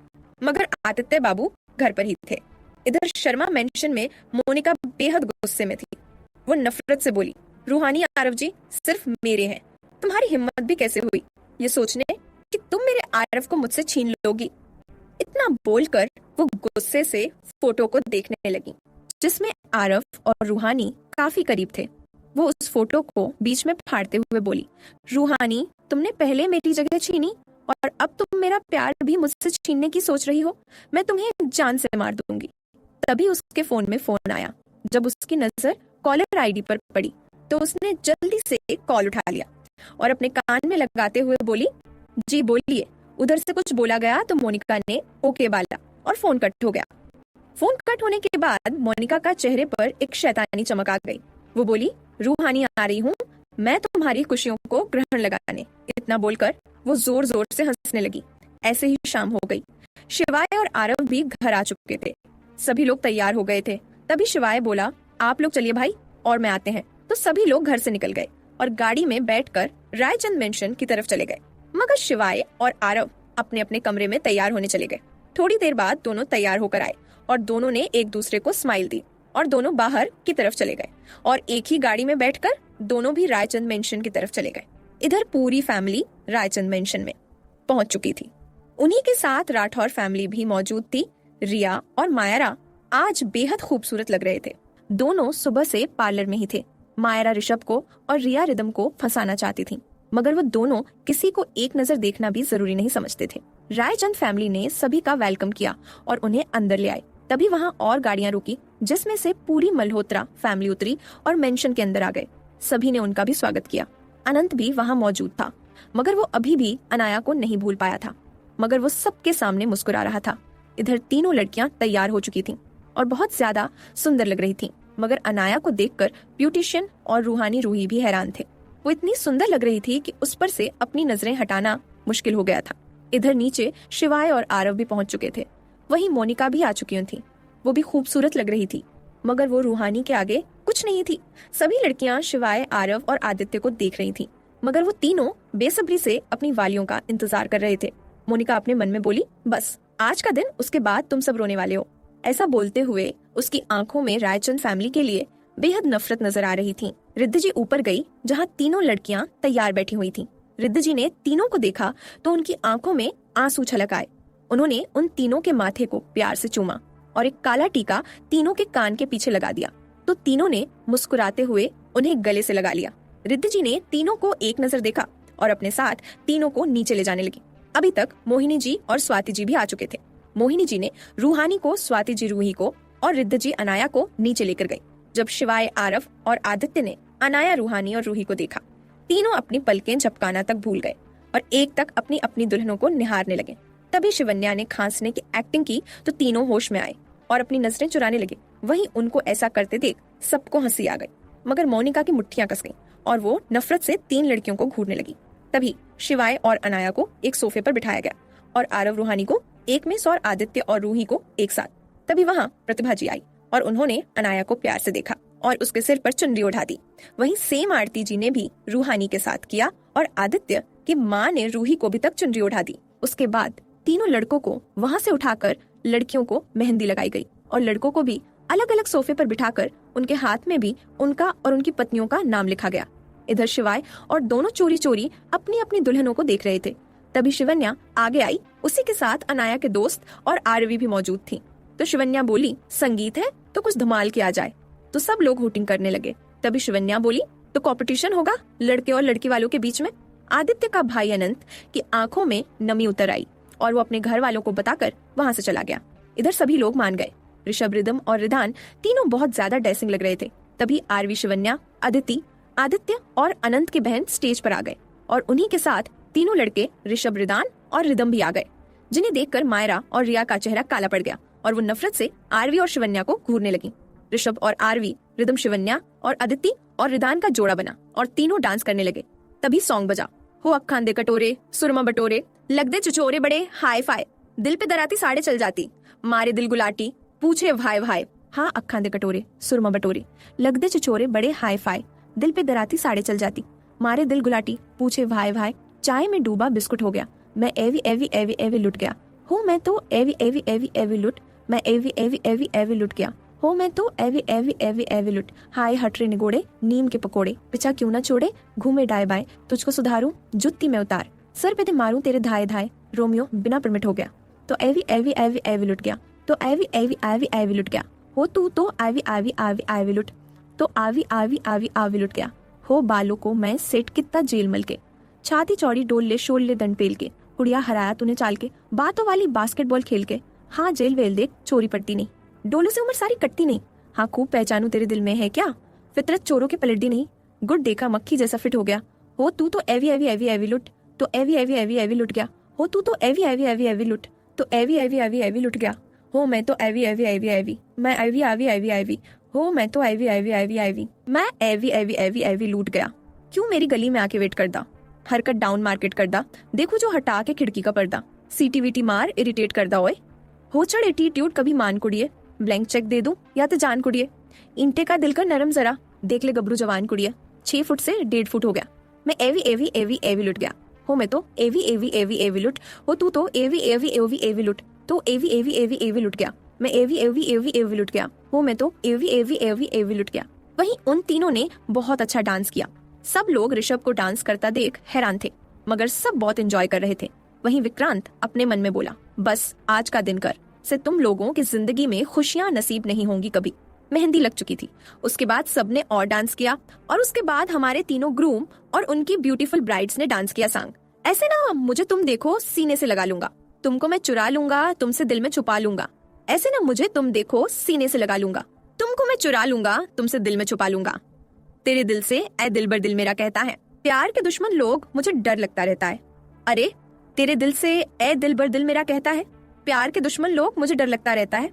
मगर आदित्य बाबू घर पर ही थे। इधर शर्मा मेंशन में मोनिका बेहद गुस्से में थी। वो नफरत से बोली, रूहानी आरव जी सिर्फ मेरे हैं, तुम्हारी हिम्मत भी कैसे हुई ये सोचने कि तुम मेरे आरव को मुझसे छीन लोगी। इतना बोलकर वो गुस्से से फोटो को देखने लगी, जिसमें आरव और रूहानी काफी करीब थे। वो उस फोटो को बीच में फाड़ते हुए बोली, रूहानी तुमने पहले मेरी जगह छीनी और अब तुम मेरा प्यार भी मुझसे छीनने की सोच रही हो। मैं तुम्हें जान से मार दूंगी। तभी उसके फोन में फोन आया। जब उसकी नजर कॉलर आईडी पर पड़ी तो उसने जल्दी से कॉल उठा लिया और अपने कान में लगाते हुए बोली, जी बोलिए। उधर से कुछ बोला गया तो मोनिका ने ओके बाला और फोन कट हो गया। फोन कट होने के बाद मोनिका का चेहरे पर एक शैतानी चमक आ गई। वो बोली, रूहानी आ रही हूँ मैं तुम्हारी खुशियों को ग्रहण लगाने। इतना बोलकर वो जोर जोर से हंसने लगी। ऐसे ही शाम हो गई। शिवाय और आरव भी घर आ चुके थे। सभी लोग तैयार हो गए थे। तभी शिवाय बोला, आप लोग चलिए भाई और मैं आते हैं। तो सभी लोग घर से निकल गए और गाड़ी में बैठकर रायचंद मेंशन की तरफ चले गए, मगर शिवाय और आरव अपने अपने कमरे में तैयार होने चले गए। थोड़ी देर बाद दोनों तैयार होकर आए और दोनों ने एक दूसरे को स्माइल दी और दोनों बाहर की तरफ चले गए और एक ही गाड़ी में बैठकर दोनों भी रायचंद मेंशन की तरफ चले गए। इधर पूरी फैमिली रायचंद मेंशन में पहुंच चुकी थी। उन्हीं के साथ राठौर फैमिली भी मौजूद थी। रिया और मायरा आज बेहद खूबसूरत लग रहे थे। दोनों सुबह से पार्लर में ही थे। मायरा ऋषभ को और रिया रिदम को फंसाना चाहती थी, मगर वो दोनों किसी को एक नजर देखना भी जरूरी नहीं समझते थे। रायचंद फैमिली ने सभी का वेलकम किया और उन्हें अंदर ले आए। तभी वहाँ और गाड़ियां रुकी, जिसमें से पूरी मल्होत्रा फैमिली उतरी और मेंशन के अंदर आ गए। सभी ने उनका भी स्वागत किया। अनंत भी वहाँ मौजूद था, मगर वो अभी भी अनाया को नहीं भूल पाया था, मगर वो सबके सामने मुस्कुरा रहा था। इधर तीनों लड़कियां तैयार हो चुकी थीं और बहुत ज्यादा सुंदर लग रही थीं, मगर अनाया को देखकर ब्यूटिशियन और रूहानी रूही भी हैरान थे। वो इतनी सुंदर लग रही थी कि उस पर से अपनी नजरें हटाना मुश्किल हो गया था। इधर नीचे शिवाय और आरव भी पहुंच चुके थे। वहीं मोनिका भी आ चुकी थी। वो भी खूबसूरत लग रही थी, मगर वो रूहानी के आगे कुछ नहीं थी। सभी लड़कियां शिवाय, आरव और आदित्य को देख रही थीं, मगर वो तीनों बेसब्री से अपनी वालियों का इंतजार कर रहे थे। मोनिका अपने मन में बोली, बस आज का दिन, उसके बाद तुम सब रोने वाले हो। ऐसा बोलते हुए उसकी आंखों में रायचंद फैमिली के लिए बेहद नफरत नजर आ रही थी। रिद्धि जी ऊपर गई जहाँ तीनों लड़कियां तैयार बैठी हुई थीं। रिद्धि जी ने तीनों को देखा तो उनकी आंखों में आंसू छलक आए। उन्होंने उन तीनों के माथे को प्यार से चूमा और एक काला टीका तीनों के कान के पीछे लगा दिया। तो तीनों ने मुस्कुराते हुए उन्हें गले से लगा लिया। रिद्धि जी ने तीनों को एक नजर देखा और अपने साथ तीनों को नीचे ले जाने लगी। अभी तक मोहिनी जी और स्वाति जी भी आ चुके थे। मोहिनी जी ने रूहानी को, स्वाति जी रूही को और रिद्धि जी अनाया को नीचे लेकर गई। जब शिवाय, आरव और आदित्य ने अनाया, रूहानी और रूही को देखा, तीनों अपनी पलकें झपकाना तक भूल गए और एक तक अपनी अपनी दुल्हनों को निहारने लगे। तभी शिवन्या ने खांसने की एक्टिंग की तो तीनों होश में आए और अपनी नजरें चुराने लगे। वहीं उनको ऐसा करते देख सबको हंसी आ गई, मगर मोनिका की मुट्ठियां कस गईं और वो नफरत से तीन लड़कियों को घूरने लगी। तभी शिवाय और अनाया को एक सोफे पर बिठाया गया और आरव, रूहानी को एक में और आदित्य और रूही को एक साथ। तभी वहाँ प्रतिभा जी आई और उन्होंने अनाया को प्यार से देखा और उसके सिर पर चुनरी उठा दी। वहीं सेम आरती जी ने भी रूहानी के साथ किया और आदित्य की माँ ने रूही को भी तक चुनरी उठा दी। उसके बाद तीनों लड़कों को वहाँ से उठाकर लड़कियों को मेहंदी लगाई गई और लड़कों को भी अलग अलग सोफे पर बिठाकर उनके हाथ में भी उनका और उनकी पत्नियों का नाम लिखा गया। इधर शिवाय और दोनों चोरी चोरी अपनी अपनी दुल्हनों को देख रहे थे। तभी शिवन्या आगे आई, उसी के साथ अनाया के दोस्त और आरवी भी मौजूद थी। तो शिवन्या बोली, संगीत है तो कुछ धमाल किया जाए। तो सब लोग हूटिंग करने लगे। तभी शिवन्या बोली, तो कंपटीशन होगा लड़के और लड़की वालों के बीच में। आदित्य का भाई अनंत की आंखों में नमी उतर आई और वो अपने घर वालों को बताकर वहाँ से चला गया। इधर सभी लोग मान गए। ऋषभ, रिदम और रिदान तीनों बहुत ज्यादा डेसिंग लग रहे थे। तभी आरवी, शिवन्या, अदिति, आदित्य और अनंत के बहन स्टेज पर आ गए और उन्हीं के साथ तीनों लड़के ऋषभ, रिदान और रिदम भी आ गए, जिन्हें देखकर मायरा और रिया का चेहरा काला पड़ गया और वो नफरत से आरवी और शिवन्या को घूरने लगी। ऋषभ और आरवी, रिदम, शिवन्या और अदिति और रिदान का जोड़ा बना और तीनों डांस करने लगे। तभी सॉन्ग बजा, हो अखां दे कटोरे, सुरमा बटोरे, लग दे चुचोरे बड़े हाय फाय, दिल पे दराती साड़े चल जाती, मारे दिल गुलाटी, पूछे भाई भाई। हाँ, अखां दे कटोरे, सुरमा बटोरे, लग दे चुचोरे बड़े हाय फाय, दिल पे दराती साड़े चल जाती, मारे दिल गुलाटी, पूछे भाई भाई। चाय में डूबा बिस्कुट हो गया, मैं एवी एवी एवी एवी लुट गया, हो मैं तो एवी एवी एवी एवी लुट, मैं एवी एवी एवी एवी लुट गया, हो मैं तो एवी एवी एवी एवी लुट। हाय हटरे निगोड़े, नीम के पकोड़े, पिछा क्यों ना छोड़े, घूमे डाय बाय, तुझको सुधारूं जुत्ती में उतार, सर पे दे मारूं तेरे धाए धाए, रोमियो बिना परमिट हो गया, तो एवी एवी एवी एवी लुट गया, तो एवी एवी एवी एवी लुट गया, हो तू तो आवी आवी आवी आवी लुट, तो आवी आवी आवी आवी लुट गया, हो बालों को मैं सेट कितना जेल मल के, छाती चौड़ी डोल ले शोल ले दंड पेल के, कुड़िया हराया तूने चाल के, बातों वाली बास्केटबॉल खेल के, हाँ जेल वेल देख चोरी पड़ती नहीं, डोलों से उम्र सारी कटती नहीं, हाँ खूब पहचानू तेरे दिल में है क्या, फितरत चोरों के पलटती नहीं, गुड देखा मक्खी जैसा फिट हो गया, हो तू तो एवी एवी एवी एवी लुट, तो एवी एवी एवी एवी लुट गया, हो तू तो एवी एवी एवी एवी लुट, तो एवी एवी एवी एवी लुट गया, हो मैं तो एवी एवी एवी एवी, मैं एवी एवी एवी एवी, हो मैं तो एवी एवी एवी एवी, मैं एवी एवी एवी एवी लूट गया, क्यों मेरी गली में आके वेट करदा, हरकत डाउन मार्केट करदा, देखो जो हटा के खिड़की का पर्दा, सीटीवीटी मार इरिटेट कर दा ओए। हो चढ़ एटीट्यूड कभी मान कुड़िए, ब्लैंक चेक दे दूं या तो जान कुड़िए। इंटे का दिल कर नरम जरा, देख ले गबरू जवान कुड़िए। 6 फुट से 1.5 फुट हो गया। मैं एवी एवी एवी एवी लुट गया हो। मैं तो एवी एवी एवी एवी लुट हो। तू तो एवी एवी एवी एवी लुट तो एवी एवी एवी एवी लुट गया। मैं एवी एवी एवी एवी लुट गया हो। मैं तो एवी एवी एवी एवी लुट गया। वहीं उन तीनों ने बहुत अच्छा डांस किया। सब लोग ऋषभ को डांस करता देख हैरान थे, मगर सब बहुत एंजॉय कर रहे थे। वहीं विक्रांत अपने मन में बोला, बस आज का दिन कर से तुम लोगों की जिंदगी में खुशियां नसीब नहीं होंगी कभी। मेहंदी लग चुकी थी। उसके बाद सबने और डांस किया और उसके बाद हमारे तीनों ग्रूम और उनकी ब्यूटीफुल ब्राइड्स ने डांस किया सॉन्ग। ऐसे ना मुझे तुम देखो सीने से लगा लूंगा, तुमको मैं चुरा लूंगा, तुमसे दिल में छुपा लूंगा। ऐसे ना मुझे तुम देखो सीने से लगा लूंगा, तुमको मैं चुरा लूंगा, तुमसे दिल में छुपा लूंगा। तेरे दिल से ऐ दिल बर दिल मेरा कहता है। प्यार के दुश्मन लोग मुझे डर लगता रहता है। अरे तेरे दिल से ऐ दिल बर दिल मेरा कहता है। प्यार के दुश्मन लोग मुझे डर लगता रहता है।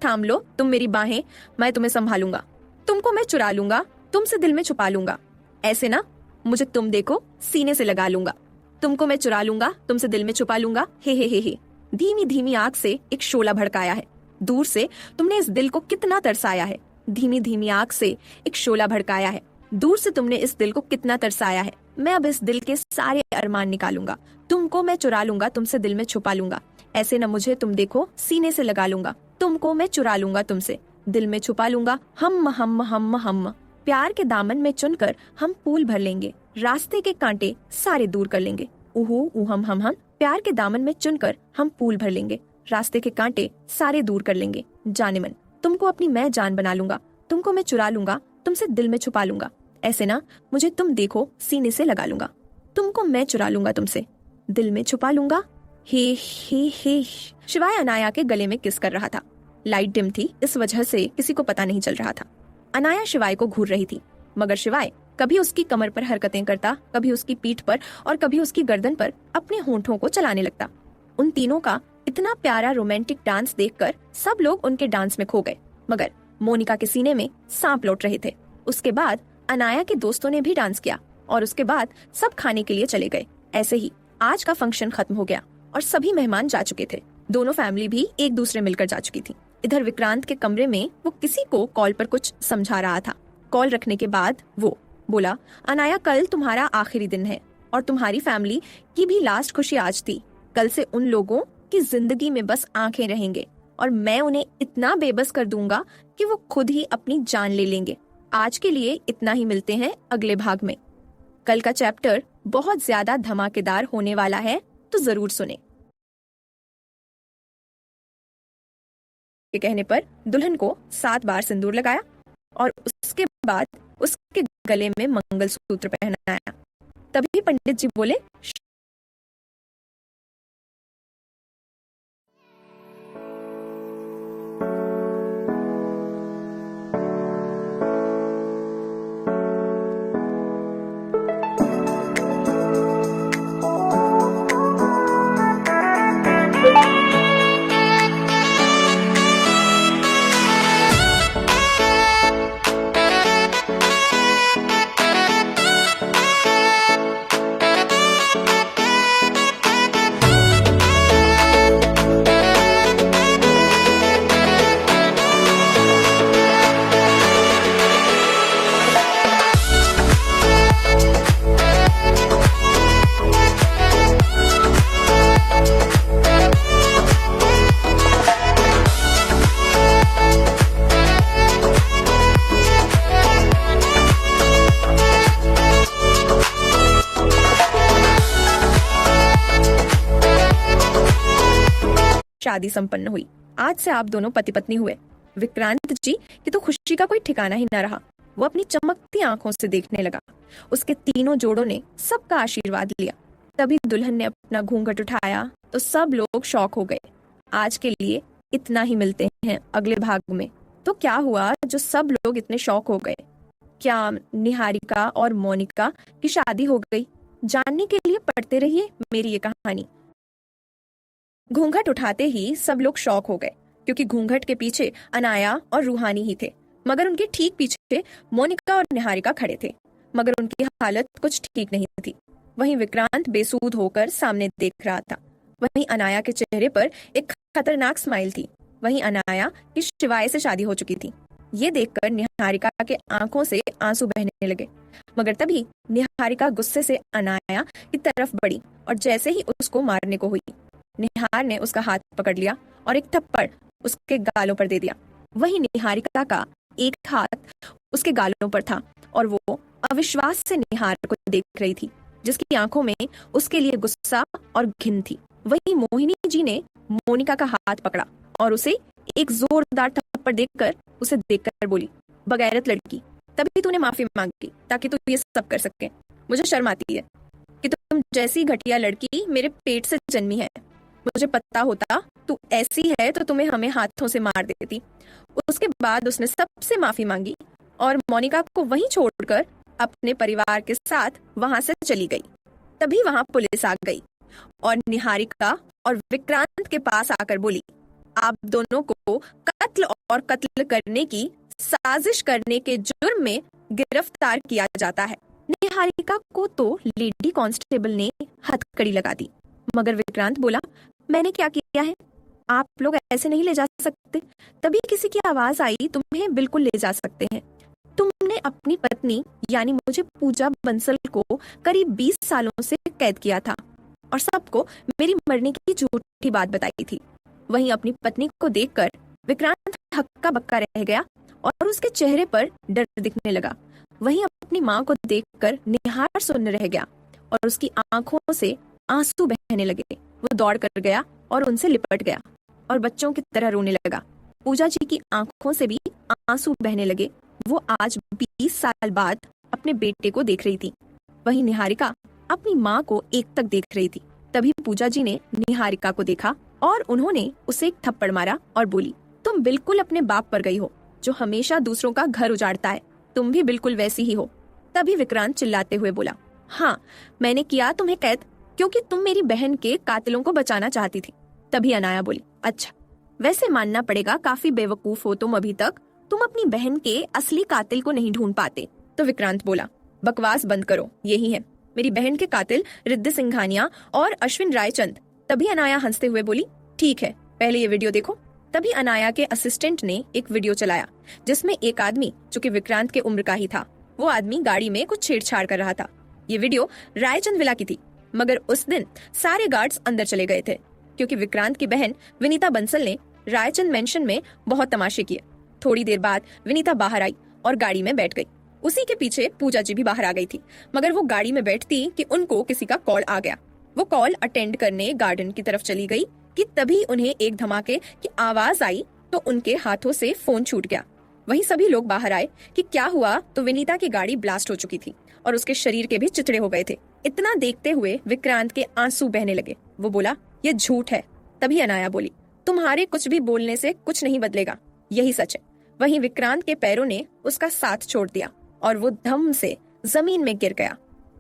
थाम लो तुम मेरी बाहें, मैं तुम्हें संभालूंगा, तुमको मैं चुरा लूंगा, तुमसे दिल में छुपा लूंगा। ऐसे ना मुझे तुम देखो सीने से लगा लूंगा, तुमको मैं चुरा लूंगा, तुमसे दिल में छुपा लूंगा। हे। धीमी धीमी आंख से एक शोला भड़काया है। दूर से तुमने इस दिल को कितना तरसाया है। धीमी धीमी आंख से एक शोला भड़काया है। दूर से तुमने इस दिल को कितना तरसाया है। मैं अब इस दिल के सारे अरमान निकालूंगा, तुमको मैं चुरा लूंगा, तुमसे दिल में छुपा लूंगा। ऐसे न मुझे तुम देखो सीने से लगा लूंगा, तुमको मैं चुरा लूंगा, तुमसे दिल में छुपा लूंगा। हम प्यार के दामन में चुनकर हम फूल भर लेंगे, रास्ते के कांटे सारे दूर कर लेंगे। उहू उहम हम प्यार के दामन में चुनकर हम फूल भर लेंगे, रास्ते के कांटे सारे दूर कर लेंगे। जाने मन तुमको अपनी मैं जान बना लूंगा, तुमको मैं चुरा लूंगा, तुमसे दिल में छुपा लूंगा। ऐसे ना मुझे तुम देखो सीने से लगा लूंगा, तुमको मैं चुरा लूंगा, तुमसे दिल में छुपा लूंगा। हे। शिवाय अनाया के गले में किस कर रहा था। लाइट डिम थी, इस वजह से किसी को पता नहीं चल रहा था। अनाया शिवाय को घूर रही थी, मगर शिवाय कभी उसकी कमर पर हरकतें करता, कभी उसकी पीठ पर और कभी उसकी गर्दन पर अपने होंठों को चलाने लगता। उन तीनों का इतना प्यारा रोमांटिक डांस देखकर सब लोग उनके डांस में खो गए, मगर मोनिका के सीने में सांप लौट रहे थे। उसके बाद अनाया के दोस्तों ने भी डांस किया और उसके बाद सब खाने के लिए चले गए। ऐसे ही आज का फंक्शन खत्म हो गया और सभी मेहमान जा चुके थे। दोनों फैमिली भी एक दूसरे मिलकर जा चुकी थी। इधर विक्रांत के कमरे में वो किसी को कॉल पर कुछ समझा रहा था। कॉल रखने के बाद वो बोला, अनाया कल तुम्हारा आखिरी दिन है और तुम्हारी फैमिली की भी लास्ट खुशी आज थी। कल से उन लोगों की जिंदगी में बस आंखें रहेंगे और मैं उन्हें इतना बेबस कर दूंगा कि वो खुद ही अपनी जान ले लेंगे। आज के लिए इतना ही, मिलते हैं अगले भाग में। कल का चैप्टर बहुत ज्यादा धमाकेदार होने वाला है, तो जरूर सुने। के कहने पर दुल्हन को 7 बार सिंदूर लगाया और उसके बाद उसके गले में मंगलसूत्र पहनाया। तभी पंडित जी बोले, शादी संपन्न हुई। आज से आप दोनों पति पत्नी हुए। विक्रांत जी की तो खुशी का कोई ठिकाना ही न रहा। वो अपनी चमकती आंखों से देखने लगा। उसके तीनों जोड़ों ने सबका आशीर्वाद लिया। तभी दुल्हन ने अपना घूंघट उठाया तो सब लोग शॉक हो गए। आज के लिए इतना ही, मिलते हैं अगले भाग में। तो क्या हुआ जो सब लोग इतने शॉक हो गए? क्या निहारिका और मोनिका की शादी हो गई? जानने के लिए पढ़ते रहिए मेरी ये कहानी। घूंघट उठाते ही सब लोग शॉक हो गए, क्योंकि घूंघट के पीछे अनाया और रूहानी ही थे, मगर उनके ठीक पीछे मोनिका और निहारिका खड़े थे, मगर उनकी हालत कुछ ठीक नहीं थी। वहीं विक्रांत बेसूध होकर सामने देख रहा था। वहीं अनाया के चेहरे पर एक खतरनाक स्माइल थी। वहीं अनाया की शिवाय से शादी हो चुकी थी। ये देखकर निहारिका के आंखों से आंसू बहने लगे। मगर तभी निहारिका गुस्से से अनाया की तरफ बढ़ी और जैसे ही उसको मारने को हुई, निहार ने उसका हाथ पकड़ लिया और एक थप्पड़ उसके गालों पर दे दिया। वहीं निहारिका का एक हाथ उसके गालों पर था और वो अविश्वास से निहार को देख रही थी, जिसकी आंखों में उसके लिए गुस्सा और घिन थी। वहीं मोहिनी जी ने मोनिका का हाथ पकड़ा और उसे एक जोरदार थप्पड़ देकर उसे देखकर बोली, बगैरत लड़की, तभी तूने माफी मांगी ताकि तू ये सब कर सके। मुझे शर्म आती है कि तुम जैसी घटिया लड़की मेरे पेट से जन्मी है। मुझे पता होता तू ऐसी है तो तुम्हें हमें हाथों से मार देती। उसके बाद उसने सबसे माफी मांगी और मोनिका को वहीं छोड़कर अपने परिवार के साथ वहां से चली गई। तभी वहां पुलिस आ गई और निहारिका और विक्रांत के पास आकर बोली, आप दोनों को कत्ल और कत्ल करने की साजिश करने के जुर्म में गिरफ्तार किया जाता है। निहारिका को तो लेडी कांस्टेबल ने हथकड़ी लगा दी, मगर विक्रांत बोला, मैंने क्या किया है? आप लोग ऐसे नहीं ले जा सकते। तभी किसी की आवाज आई, तुम्हें बिल्कुल ले जा सकते हैं। तुमने अपनी पत्नी यानी मुझे पूजा बंसल को करीब 20 सालों से कैद किया था और सबको मेरी मरने की झूठी बात बताई थी। वहीं अपनी पत्नी को देखकर विक्रांत हक्का बक्का रह गया और उसके चेहरे पर डर दिखने लगा। वहीं अपनी माँ को देखकर निहार सुन्न रह गया और उसकी आंखों से आंसू बहने लगे। वो दौड़ कर गया और उनसे लिपट गया और बच्चों की तरह रोने लगा। पूजा जी की आंखों से भी आंसू बहने लगे। वो आज 20 साल बाद अपने बेटे को देख रही थी। वहीं निहारिका अपनी माँ को एकटक देख रही थी। तभी पूजा जी ने निहारिका को देखा और उन्होंने उसे एक थप्पड़ मारा और बोली, तुम बिल्कुल अपने बाप पर गई हो जो हमेशा दूसरों का घर उजाड़ता है। तुम भी बिल्कुल वैसी ही हो। तभी विक्रांत चिल्लाते हुए बोला, हाँ, मैंने किया तुम्हें कैद क्योंकि तुम मेरी बहन के कातिलों को बचाना चाहती थी। तभी अनाया बोली, अच्छा, वैसे मानना पड़ेगा काफी बेवकूफ हो तुम। अभी तक तुम अपनी बहन के असली कातिल को नहीं ढूंढ पाते। तो विक्रांत बोला, बकवास बंद करो, यही है मेरी बहन के कातिल, रिद्धि सिंघानिया और अश्विन रायचंद। तभी अनाया हंसते हुए बोली, ठीक है, पहले ये वीडियो देखो। तभी अनाया के असिस्टेंट ने एक वीडियो चलाया जिसमें एक आदमी जो कि विक्रांत के उम्र का ही था, वो आदमी गाड़ी में कुछ छेड़छाड़ कर रहा था। ये वीडियो रायचंद विला की थी, मगर उस दिन सारे गार्ड्स अंदर चले गए थे क्योंकि विक्रांत की बहन विनीता बंसल ने रायचंद मेंशन में बहुत तमाशे किए। थोड़ी देर बाद विनीता बाहर आई और गाड़ी में बैठ गई। उसी के पीछे पूजा जी भी बाहर आ गई थी, मगर वो गाड़ी में बैठती कि उनको किसी का कॉल आ गया। वो कॉल अटेंड करने गार्डन की तरफ चली गई कि तभी उन्हें एक धमाके की आवाज आई तो उनके हाथों से फोन छूट गया। वहीं सभी लोग बाहर आए कि क्या हुआ, तो विनीता की गाड़ी ब्लास्ट हो चुकी थी और उसके शरीर के भी चिथड़े हो गए थे। इतना देखते हुए विक्रांत के आंसू बहने लगे। वो बोला, ये झूठ है। तभी अनाया बोली, तुम्हारे कुछ भी बोलने से कुछ नहीं बदलेगा, यही सच है। वहीं विक्रांत के पैरों ने उसका साथ छोड़ दिया और वो धम से जमीन में गिर गया।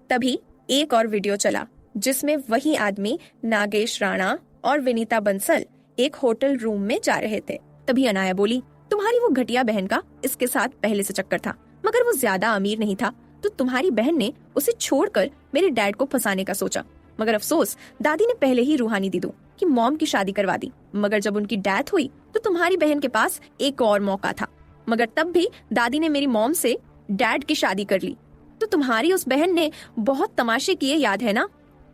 तभी एक और वीडियो चला जिसमें वही आदमी नागेश राणा और विनीता बंसल एक होटल रूम में जा रहे थे। तभी अनाया बोली, तुम्हारी वो घटिया बहन का इसके साथ पहले से चक्कर था, मगर वो ज्यादा अमीर नहीं था, तो तुम्हारी बहन ने उसे छोड़कर मेरे डैड को फंसाने का सोचा। मगर अफसोस, दादी ने पहले ही रूहानी दीदू की मॉम की शादी करवा दी। मगर जब उनकी डेथ हुई तो तुम्हारी बहन के पास एक और मौका था, मगर तब भी दादी ने मेरी मॉम से डैड की शादी कर ली। तो तुम्हारी उस बहन ने बहुत तमाशे किए, याद है ना?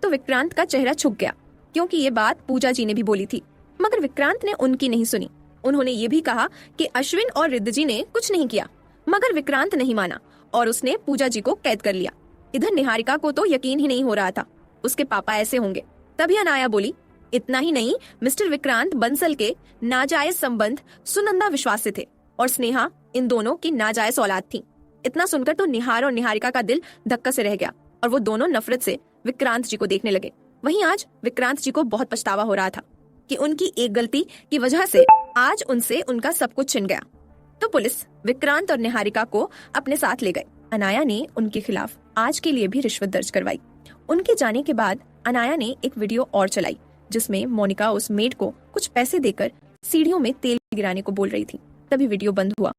तो विक्रांत का चेहरा झुक गया क्योंकि ये बात पूजा जी ने भी बोली थी, मगर विक्रांत ने उनकी नहीं सुनी। उन्होंने ये भी कहा कि अश्विन और रिद्धि जी ने कुछ नहीं किया, मगर विक्रांत नहीं माना और उसने पूजा जी को कैद कर लिया। इधर निहारिका को तो यकीन ही नहीं हो रहा था उसके पापा ऐसे होंगे। तभी अनाया बोली, इतना ही नहीं, मिस्टर विक्रांत बंसल के नाजायज संबंध सुनंदा विश्वास से थे और स्नेहा इन दोनों की नाजायज औलाद थी। इतना सुनकर तो निहार और निहारिका का दिल धक्का से रह गया और वो दोनों नफरत से विक्रांत जी को देखने लगे। वहीं आज विक्रांत जी को बहुत पछतावा हो रहा था कि उनकी एक गलती की वजह से आज उनसे उनका सब कुछ छिन गया। तो पुलिस विक्रांत और निहारिका को अपने साथ ले गए। अनाया ने उनके खिलाफ आज के लिए भी रिश्वत दर्ज करवाई। उनके जाने के बाद अनाया ने एक वीडियो और चलाई जिसमें मोनिका उस मेड को कुछ पैसे देकर सीढ़ियों में तेल गिराने को बोल रही थी। तभी वीडियो बंद हुआ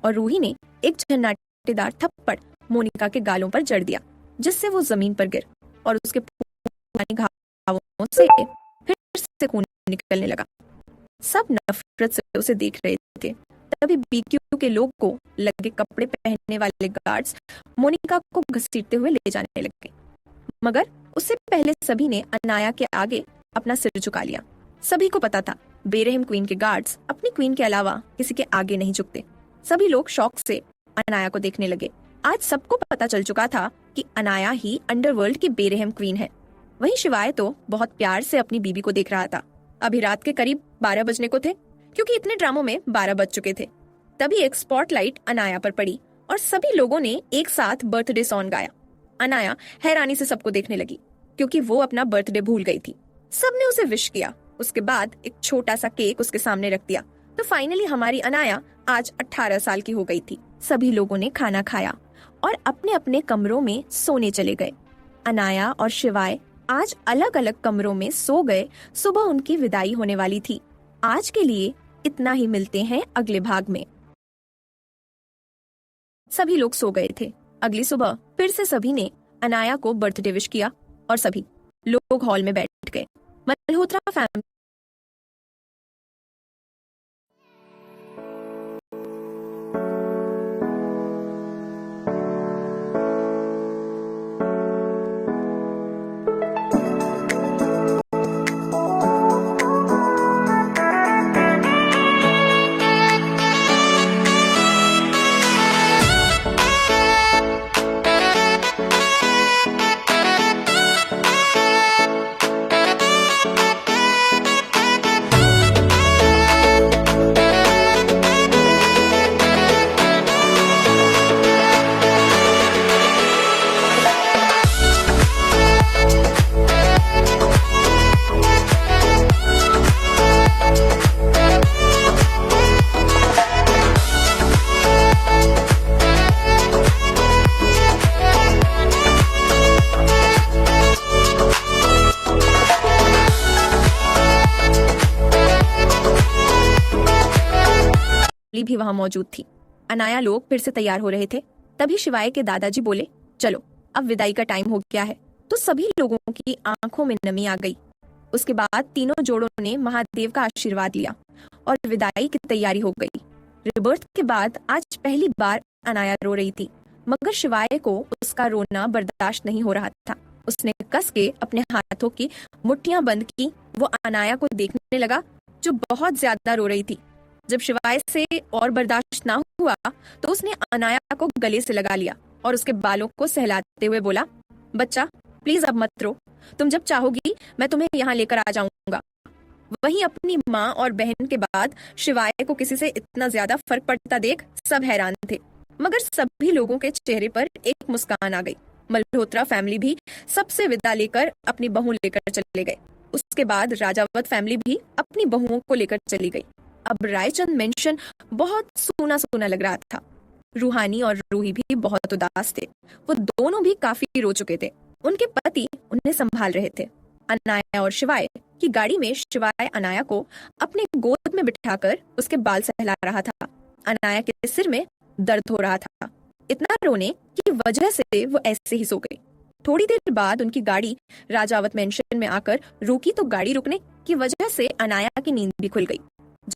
और रूही ने एक झन्नाटेदार थप्पड़ मोनिका के गालों पर जड़ दिया, जिससे वो जमीन पर गिर और उसके पुराने घावों से फिर से खून निकलने लगा। सब नफरत से उसे देख रहे थे। तभी बीक्यू के लोग को लगे कपड़े पहनने वाले गार्ड्स मोनिका को घसीटते हुए ले जाने लगे, मगर उससे पहले सभी ने अनाया के आगे अपना सिर झुका लिया। सभी को पता था बेरहम क्वीन के गार्ड्स अपनी क्वीन के अलावा किसी के आगे नहीं झुकते। सभी लोग शौक से अनाया को देखने लगे। आज सबको पता चल चुका था कि अनाया ही अंडरवर्ल्ड की बेरहम क्वीन है। वहीं शिवाय तो बहुत प्यार से अपनी बीबी को देख रहा था। अभी रात के करीब 12 बजने को थे, क्योंकि इतने ड्रामों में 12 बज चुके थे। तभी एक स्पॉटलाइट अनाया पर पड़ी और सभी लोगों ने एक साथ बर्थडे सॉन्ग गाया। अनाया हैरानी से सबको देखने लगी, क्योंकि वो अपना बर्थडे भूल गई थी। सबने उसे विश किया। उसके बाद एक छोटा सा केक उसके सामने रख दिया। तो फाइनली हमारी अनाया आज 18 साल की हो गई थी। सभी लोगों ने खाना खाया और अपने अपने कमरों में सोने चले गए। अनाया और शिवाय आज अलग अलग कमरों में सो गए। सुबह उनकी विदाई होने वाली थी। आज के लिए इतना ही, मिलते हैं अगले भाग में। सभी लोग सो गए थे। अगली सुबह फिर से सभी ने अनाया को बर्थडे विश किया और सभी लोग हॉल में बैठ गए। मल्होत्रा फैमिली भी वहां मौजूद थी। अनाया लोग फिर से तैयार हो रहे थे। तभी शिवाय के दादाजी बोले, चलो अब विदाई का टाइम हो गया है। तो सभी लोगों की आंखों में नमी आ गई। उसके बाद तीनों जोड़ों ने महादेव का आशीर्वाद लिया और विदाई की तैयारी हो गई। रिबर्थ के बाद आज पहली बार अनाया रो रही थी, मगर शिवाय को उसका रोना बर्दाश्त नहीं हो रहा था। उसने कस के अपने हाथों की मुट्ठियां बंद की। वो अनाया को देखने लगा, जो बहुत ज्यादा रो रही थी। जब शिवाय से और बर्दाश्त ना हुआ तो उसने अनाया को गले से लगा लिया और उसके बालों को सहलाते हुए बोला, बच्चा प्लीज अब मत रो। तुम जब चाहोगी मैं तुम्हें यहाँ लेकर आ जाऊंगा। वहीं अपनी माँ और बहन के बाद शिवाय को किसी से इतना ज्यादा फर्क पड़ता देख सब हैरान थे, मगर सभी लोगों के चेहरे पर एक मुस्कान आ गई। मल्होत्रा फैमिली भी सबसे विदा लेकर अपनी बहू लेकर चले गए। उसके बाद राजावत फैमिली भी अपनी बहुओं को लेकर चली गई। अब रायचंद मेंशन बहुत सूना सूना लग रहा था। रूहानी और रूही भी बहुत उदास थे। वो दोनों भी काफी रो चुके थे। उनके पति उन्हें संभाल रहे थे। अनाया और शिवाय की गाड़ी में शिवाय अनाया को अपने गोद में बिठाकर उसके बाल सहला रहा था। अनाया के सिर में दर्द हो रहा था, इतना रोने की वजह से वो ऐसे ही सो गई। थोड़ी देर बाद उनकी गाड़ी राजावत मेंशन में आकर रुकी तो गाड़ी रुकने की वजह से अनाया की नींद भी खुल गई।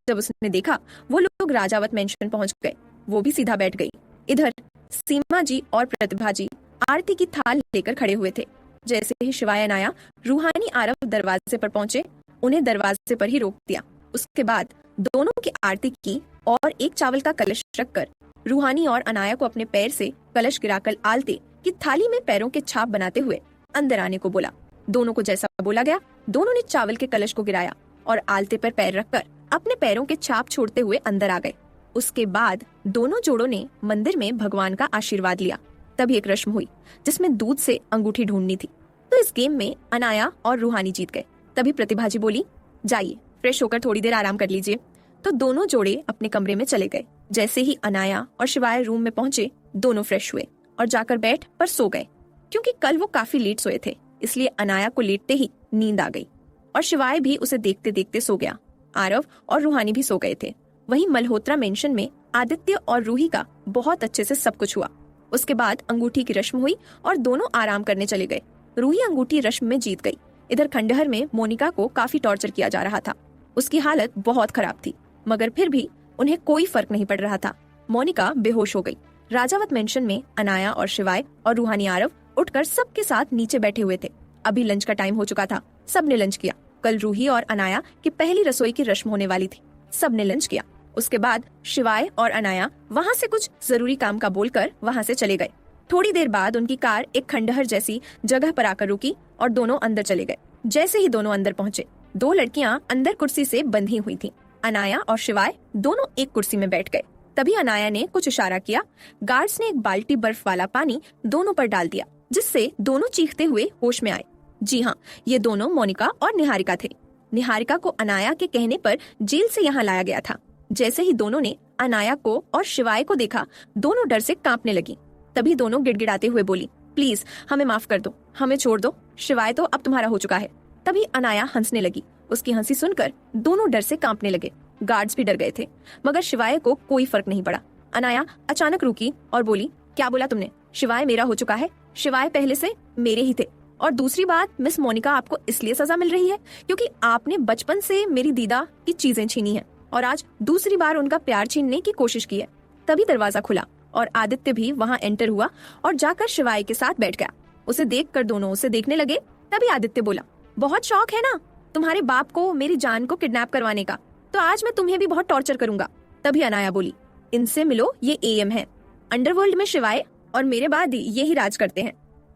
जब उसने देखा वो लोग राजावत मेंशन पहुंच गए, वो भी सीधा बैठ गई। इधर सीमा जी और प्रतिभा जी आरती की थाल लेकर खड़े हुए थे। जैसे ही शिवाय अनाया रूहानी आरव दरवाजे पर पहुंचे, उन्हें दरवाजे पर ही रोक दिया। उसके बाद दोनों की आरती की और एक चावल का कलश रखकर रूहानी और अनाया को अपने पैर से कलश गिराकर आलते की थाली में पैरों के छाप बनाते हुए अंदर आने को बोला। दोनों को जैसा बोला गया, दोनों ने चावल के कलश को गिराया और आलते पर पैर रखकर अपने पैरों के छाप छोड़ते हुए अंदर आ गए। उसके बाद दोनों जोड़ों ने मंदिर में भगवान का आशीर्वाद लिया। तभी एक रस्म हुई जिसमें दूध से अंगूठी ढूंढनी थी। तो इस गेम में अनाया और रूहानी जीत गए। तभी प्रतिभा जी बोली, जाइए फ्रेश होकर थोड़ी देर आराम कर लीजिए। तो दोनों जोड़े अपने कमरे में चले गए। जैसे ही अनाया और शिवाय रूम में पहुंचे, दोनों फ्रेश हुए और जाकर बेड पर सो गए। क्योंकि कल वो काफी लेट सोए थे, इसलिए अनाया को लेटते ही नींद आ गई और शिवाय भी उसे देखते देखते सो गया। आरव और रूहानी भी सो गए थे। वहीं मल्होत्रा मेंशन में आदित्य और रूही का बहुत अच्छे से सब कुछ हुआ। उसके बाद अंगूठी की रस्म हुई और दोनों आराम करने चले गए। रूही अंगूठी रस्म में जीत गई, इधर खंडहर में मोनिका को काफी टॉर्चर किया जा रहा था। उसकी हालत बहुत खराब थी, मगर फिर भी उन्हें कोई फर्क नहीं पड़ रहा था। मोनिका बेहोश हो गई। राजावत मेंशन में अनाया और शिवाय और रूहानी आरव उठकर सबके साथ नीचे बैठे हुए थे। अभी लंच का टाइम हो चुका था। सबने लंच किया। कल रूही और अनाया की पहली रसोई की रस्म होने वाली थी। सबने लंच किया। उसके बाद शिवाय और अनाया वहाँ से कुछ जरूरी काम का बोलकर वहाँ से चले गए। थोड़ी देर बाद उनकी कार एक खंडहर जैसी जगह पर आकर रुकी और दोनों अंदर चले गए। जैसे ही दोनों अंदर पहुंचे, दो लड़कियां अंदर कुर्सी से बंधी हुई थीं। अनाया और शिवाय दोनों एक कुर्सी में बैठ गए। तभी अनाया ने कुछ इशारा किया। गार्ड्स ने एक बाल्टी बर्फ वाला पानी दोनों पर डाल दिया, जिससे दोनों चीखते हुए होश में आए। जी हाँ, ये दोनों मोनिका और निहारिका थे। निहारिका को अनाया के कहने पर जेल से यहाँ लाया गया था। जैसे ही दोनों ने अनाया को और शिवाय को देखा, दोनों डर से कांपने लगी। तभी दोनों गिड़गिड़ाते हुए बोली, प्लीज हमें माफ कर दो, हमें छोड़ दो, शिवाय तो अब तुम्हारा हो चुका है। तभी अनाया हंसने लगी। उसकी हंसी सुनकर दोनों डर से कांपने लगे। गार्ड्स भी डर गए थे, मगर शिवाय को कोई फर्क नहीं पड़ा। अनाया अचानक रुकी और बोली, क्या बोला तुमने? शिवाय मेरा हो चुका है। शिवाय पहले से मेरे ही थे। और दूसरी बात, मिस मोनिका, आपको इसलिए सजा मिल रही है क्योंकि आपने बचपन से मेरी दीदा की चीजें छीनी है और आज दूसरी बार उनका प्यार छीनने की कोशिश की है। तभी दरवाजा खुला और आदित्य भी वहाँ एंटर हुआ और जाकर शिवाय के साथ बैठ गया। उसे देखकर दोनों उसे देखने लगे। तभी आदित्य बोला, बहुत शौक है ना तुम्हारे बाप को मेरी जान को किडनैप करवाने का, तो आज मैं तुम्हें भी बहुत टॉर्चर करूंगा। तभी अनाया बोली, इनसे मिलो, ये एएम है। अंडरवर्ल्ड में शिवाय और मेरे बाद यही राज करते हैं।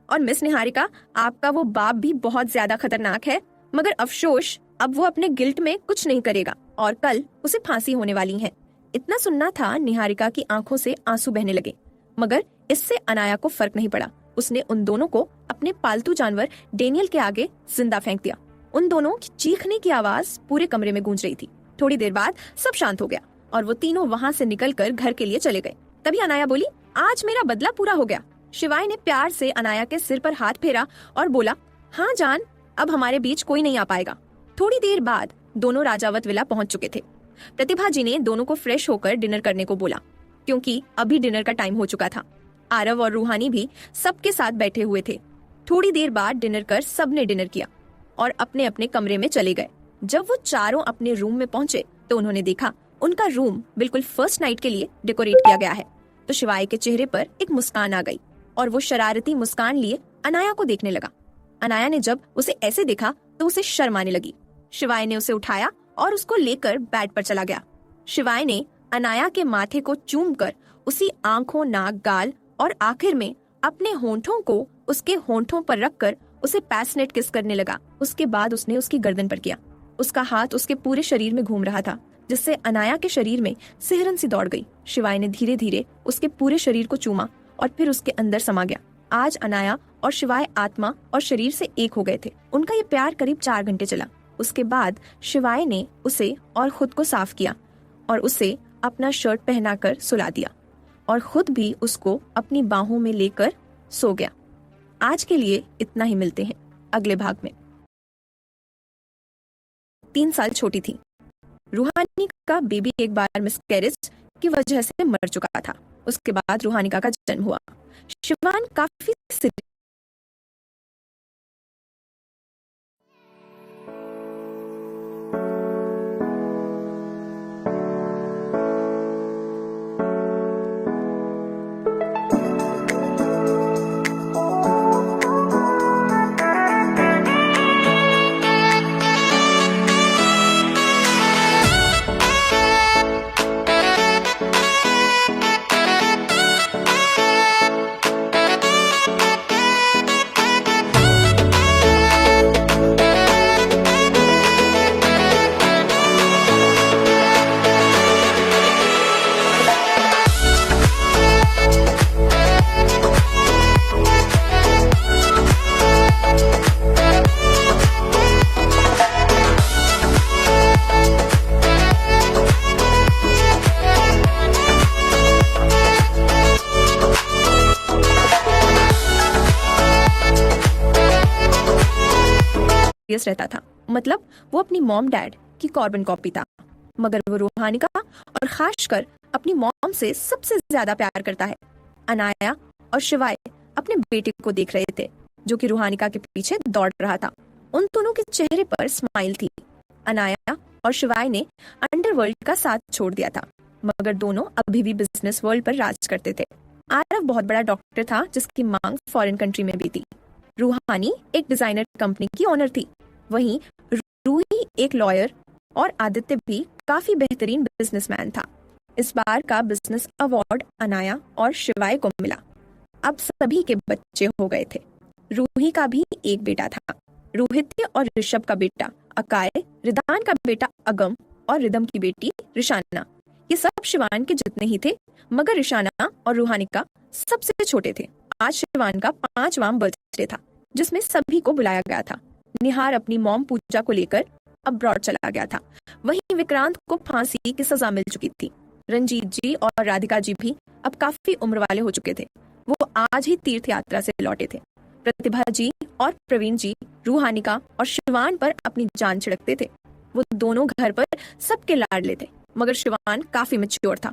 और मिस निहारिका, आपका वो बाप भी बहुत ज्यादा खतरनाक है, मगर अफसोस अब वो अपने गिल्ट में कुछ नहीं करेगा और कल उसे फांसी होने वाली है। इतना सुनना था, निहारिका की आंखों से आंसू बहने लगे, मगर इससे अनाया को फर्क नहीं पड़ा। उसने उन दोनों को अपने पालतू जानवर डेनियल के आगे जिंदा फेंक दिया। उन दोनों की चीखने की आवाज पूरे कमरे में गूंज रही थी। थोड़ी देर बाद सब शांत हो गया और वो तीनों वहाँ से निकलकर घर के लिए चले गए। तभी अनाया बोली, आज मेरा बदला पूरा हो गया। शिवाय ने प्यार से अनाया के सिर पर हाथ फेरा और बोला, हाँ जान, अब हमारे बीच कोई नहीं आ पाएगा। थोड़ी देर बाद दोनों राजावत विला पहुंच चुके थे। प्रतिभा जी ने दोनों को फ्रेश होकर डिनर करने को बोला, क्योंकि अभी डिनर का टाइम हो चुका था। आरव और रूहानी भी सबके साथ बैठे हुए थे। थोड़ी देर बाद डिनर कर सबने डिनर किया और अपने अपने कमरे में चले गए। जब वो चारों अपने रूम में पहुंचे तो उन्होंने देखा उनका रूम बिल्कुल फर्स्ट नाइट के लिए डेकोरेट किया गया है। तो शिवाय के चेहरे पर एक मुस्कान आ गई और वो शरारती मुस्कान लिए अनाया को देखने लगा। अनाया ने जब उसे ऐसे देखा तो उसे शर्म आने लगी। शिवाय ने उसे उठाया और उसको लेकर बेड पर चला गया। शिवाय ने अनाया के माथे को चूमकर उसी आंखों, नाक, गाल और आखिर में अपने होंठों को उसके होंठों पर रखकर उसे पैशनेट किस करने लगा। उसके बाद उसने उसकी गर्दन पर किया। उसका हाथ उसके पूरे शरीर में घूम रहा था, जिससे अनाया के शरीर में सिहरन सी दौड़ गई। शिवाय ने धीरे धीरे उसके पूरे शरीर को चूमा और फिर उसके अंदर समा गया। आज अनाया और शिवाय आत्मा और शरीर से एक हो गए थे। उनका ये प्यार करीब 4 घंटे चला। उसके बाद शिवाय ने उसे और खुद को साफ किया और उसे अपना शर्ट पहनाकर सुला दिया और खुद भी उसको अपनी बाहों में लेकर सो गया। आज के लिए इतना ही, मिलते हैं अगले भाग में। 3 साल छोटी थी। रूहानी का बेबी एक बार मिसकैरेज की वजह से मर चुका था। उसके बाद रूहानिका का जन्म हुआ। शिवान काफी रहता था। मतलब वो अपनी मॉम डैड की कार्बन कॉपी था, मगर वो रूहानिका और खासकर अपनी मॉम से सबसे ज्यादा प्यार करता है। अनाया और शिवाय अपने बेटे को देख रहे थे, जो कि रूहानिका के पीछे दौड़ रहा था। उन दोनों के चेहरे पर स्माइल थी। अनाया और शिवाय ने अंडरवर्ल्ड का साथ छोड़ दिया था, मगर दोनों अभी भी बिजनेस वर्ल्ड पर राज करते थे। आरव बहुत बड़ा डॉक्टर था जिसकी मांग फॉरेन कंट्री में भी थी। रूहानी एक डिजाइनर कंपनी की ओनर थी। वहीं रूही एक लॉयर और आदित्य भी काफी बेहतरीन बिजनेसमैन था। इस बार का बिजनेस अवार्ड अनाया और शिवाय को मिला। अब सभी के बच्चे हो गए थे। रूही का भी एक बेटा था, रोहित्य और ऋषभ का बेटा अकाय, रिदान का बेटा अगम और रिदम की बेटी रिशाना। ये सब शिवान के जितने ही थे, मगर रिशाना और रूहानिका सबसे छोटे थे। आज शिवान का 5वां बर्थडे था जिसमें सभी को बुलाया गया था। निहार अपनी मॉम पूजा को लेकर अब्रॉड चला गया था। वहीं विक्रांत को फांसी की सजा मिल चुकी थी। रंजीत जी और राधिका जी भी अब काफी उम्र वाले हो चुके थे। वो आज ही तीर्थ यात्रा से लौटे थे। प्रतिभा जी और प्रवीण जी रूहानिका और शिवान पर अपनी जान छिड़कते थे। वो दोनों घर पर सबके लाडले थे, मगर शिवान काफी मैच्योर था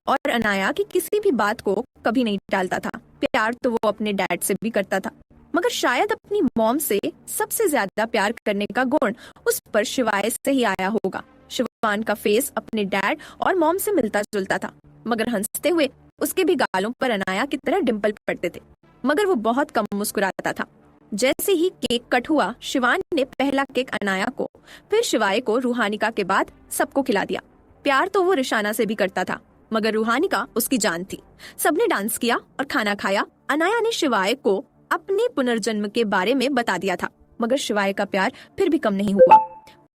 और अनाया की किसी भी बात को कभी नहीं टालता था। प्यार तो वो अपने डैड से भी करता था, मगर शायद अपनी मॉम से सबसे ज्यादा प्यार करने का गुण उस पर शिवाय से ही आया होगा। शिवान का फेस अपने डैड और मॉम से मिलता जुलता था, मगर हंसते हुए उसके भी गालों पर अनाया की तरह डिम्पल पड़ते थे, मगर वो बहुत कम मुस्कुराता था। जैसे ही केक कट हुआ, शिवान ने पहला केक अनाया को, फिर शिवाय को, रूहानिका के बाद सबको खिला दिया। प्यार तो वो रिशाना से भी करता था, मगर रूहानिका उसकी जान थी। सबने डांस किया और खाना खाया। अनाया ने शिवाय को अपने पुनर्जन्म के बारे में बता दिया था, मगर शिवाय का प्यार फिर भी कम नहीं हुआ।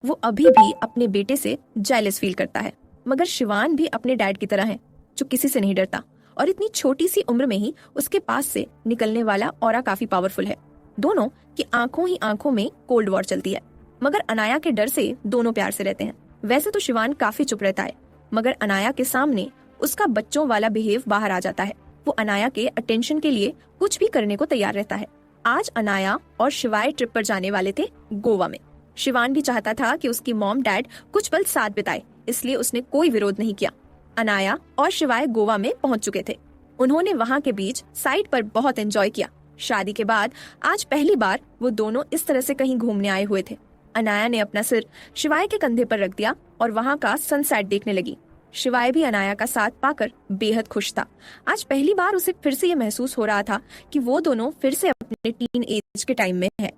वो अभी भी अपने बेटे से जेलस फील करता है, मगर शिवान भी अपने डैड की तरह है जो किसी से नहीं डरता, और इतनी छोटी सी उम्र में ही उसके पास से निकलने वाला ऑरा काफी पावरफुल है। दोनों की आंखों ही आंखों में कोल्ड वॉर चलती है, मगर अनाया के डर से दोनों प्यार से रहते हैं। वैसे तो शिवान काफी चुप रहता है, मगर अनाया के सामने उसका बच्चों वाला बिहेव बाहर आ जाता है। वो अनाया के अटेंशन के लिए कुछ भी करने को तैयार रहता है। आज अनाया और शिवाय ट्रिप पर जाने वाले थे गोवा में। शिवान भी चाहता था कि उसकी मॉम डैड कुछ पल साथ बिताए, इसलिए उसने कोई विरोध नहीं किया। अनाया और शिवाय गोवा में पहुंच चुके थे। उन्होंने वहां के बीच साइड पर बहुत एंजॉय किया। शादी के बाद आज पहली बार वो दोनों इस तरह से कहीं घूमने आए हुए थे। अनाया ने अपना सिर शिवाय के कंधे पर रख दिया और वहां का सनसेट देखने लगी। शिवाय भी अनाया का साथ पाकर बेहद खुश था। आज पहली बार उसे फिर से ये महसूस हो रहा था कि वो दोनों फिर से अपने टीन एज के टाइम में है।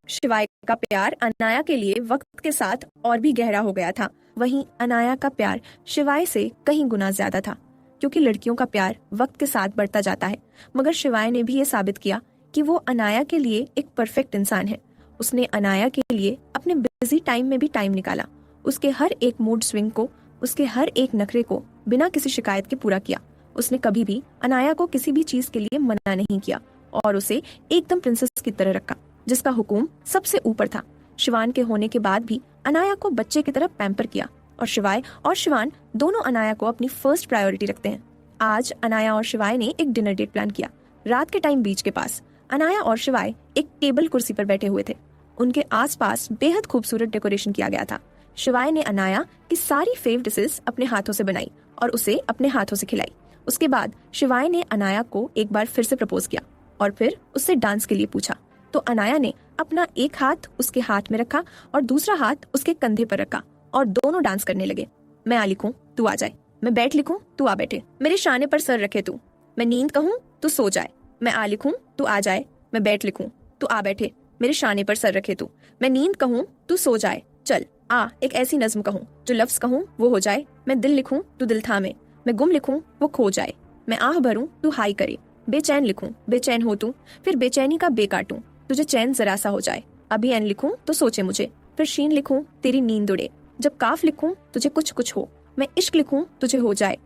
शिवाय का प्यार अनाया के लिए वक्त के साथ और भी गहरा हो गया था। वहीं अनाया का प्यार शिवाय से कहीं गुना ज्यादा था, क्योंकि लड़कियों का प्यार वक्त के साथ बढ़ता जाता है। मगर शिवाय ने भी ये साबित किया कि वो अनाया के लिए एक परफेक्ट इंसान है। उसने अनाया के लिए अपने बिजी टाइम में भी टाइम निकाला। उसके हर एक मूड स्विंग को, उसके हर एक नखरे को बिना किसी शिकायत के पूरा किया। उसने कभी भी अनाया को किसी भी चीज के लिए मना नहीं किया और उसे एकदम प्रिंसेस की तरह रखा, जिसका हुक्म सबसे ऊपर था। शिवान के होने के बाद भी अनाया को बच्चे की तरह पैम्पर किया, और शिवाय और शिवान दोनों अनाया को अपनी फर्स्ट प्रायोरिटी रखते हैं। आज अनाया और शिवाय ने एक डिनर डेट प्लान किया। रात के टाइम बीच के पास अनाया और शिवाय एक टेबल कुर्सी पर बैठे हुए थे। उनके आसपास बेहद खूबसूरत डेकोरेशन किया गया था। शिवाय ने अनाया की सारी फेव डिशेस अपने हाथों से बनाई और उसे अपने हाथों से खिलाई। उसके बाद शिवाय ने अनाया को एक बार फिर से प्रपोज किया और फिर उससे डांस के लिए पूछा। तो अनाया ने अपना एक हाथ उसके हाथ में रखा और दूसरा हाथ उसके कंधे पर रखा और दोनों डांस करने लगे। मैं आ लिखूं तू आ जाए, मैं बैठ लिखूं तू आ बैठे, मेरे शाने पर सर रखे तू, मैं नींद कहूं तू सो जाए, मैं आ लिखूं तू आ जाए, मैं बैठ लिखूं तू आ बैठे, मेरे शाने पर सर रखे तू, मैं नींद कहूं तू सो जाए, चल आ एक ऐसी नज्म कहूं, जो लफ्ज कहूं वो हो जाए, मैं दिल लिखूं तू दिल थामे, मैं गुम लिखूं वो खो जाए, मैं आह भरूं तू हाई करे, बेचैन लिखूं बेचैन हो तू, फिर बेचैनी का बे काटूं, तुझे चैन जरा सा हो जाए, अभी एन लिखूं तो सोचे मुझे, फिर शीन लिखूं तेरी नींद उड़े, जब काफ लिखूं तुझे कुछ कुछ हो, मैं इश्क लिखूं तुझे हो जाए,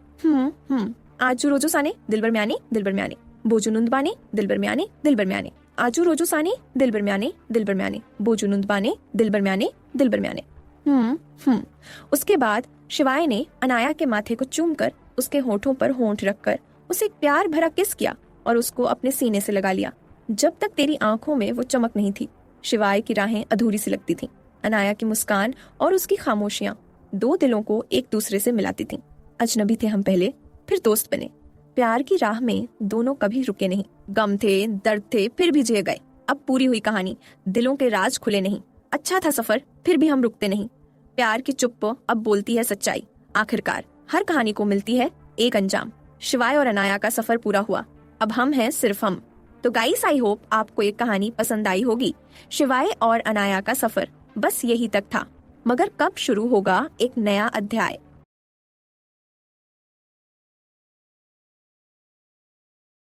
आजू रोजो साने दिल बरम्याने दिल बरम्याने, बोजू नुंद बाने दिल बरम्याने दिल बरम्याने, आजू रोजो साने दिल बरम्याने दिल बरम्याने, बोजू नुंद बाने दिल बरम्याने दिल बरम्याने। उसके बाद शिवाय ने अनाया के माथे को चूमकर उसके होठों पर होंठ रखकर उसे एक प्यार भरा किस किया और उसको अपने सीने से लगा लिया। जब तक तेरी आंखों में वो चमक नहीं थी, शिवाय की राहें अधूरी सी लगती थीं। अनाया की मुस्कान और उसकी खामोशियां दो दिलों को एक दूसरे से मिलाती थीं। अजनबी थे हम पहले, फिर दोस्त बने। प्यार की राह में दोनों कभी रुके नहीं। गम थे, दर्द थे, फिर भी जिए गए। अब पूरी हुई कहानी, दिलों के राज खुले नहीं। अच्छा था सफर, फिर भी हम रुकते नहीं। प्यार की चुप्प अब बोलती है सच्चाई। आखिरकार हर कहानी को मिलती है एक अंजाम। शिवाय और अनाया का सफर पूरा हुआ, अब हम हैं सिर्फ हम। तो गाइस, आई होप आपको ये कहानी पसंद आई होगी। शिवाय और अनाया का सफर बस यही तक था, मगर कब शुरू होगा एक नया अध्याय।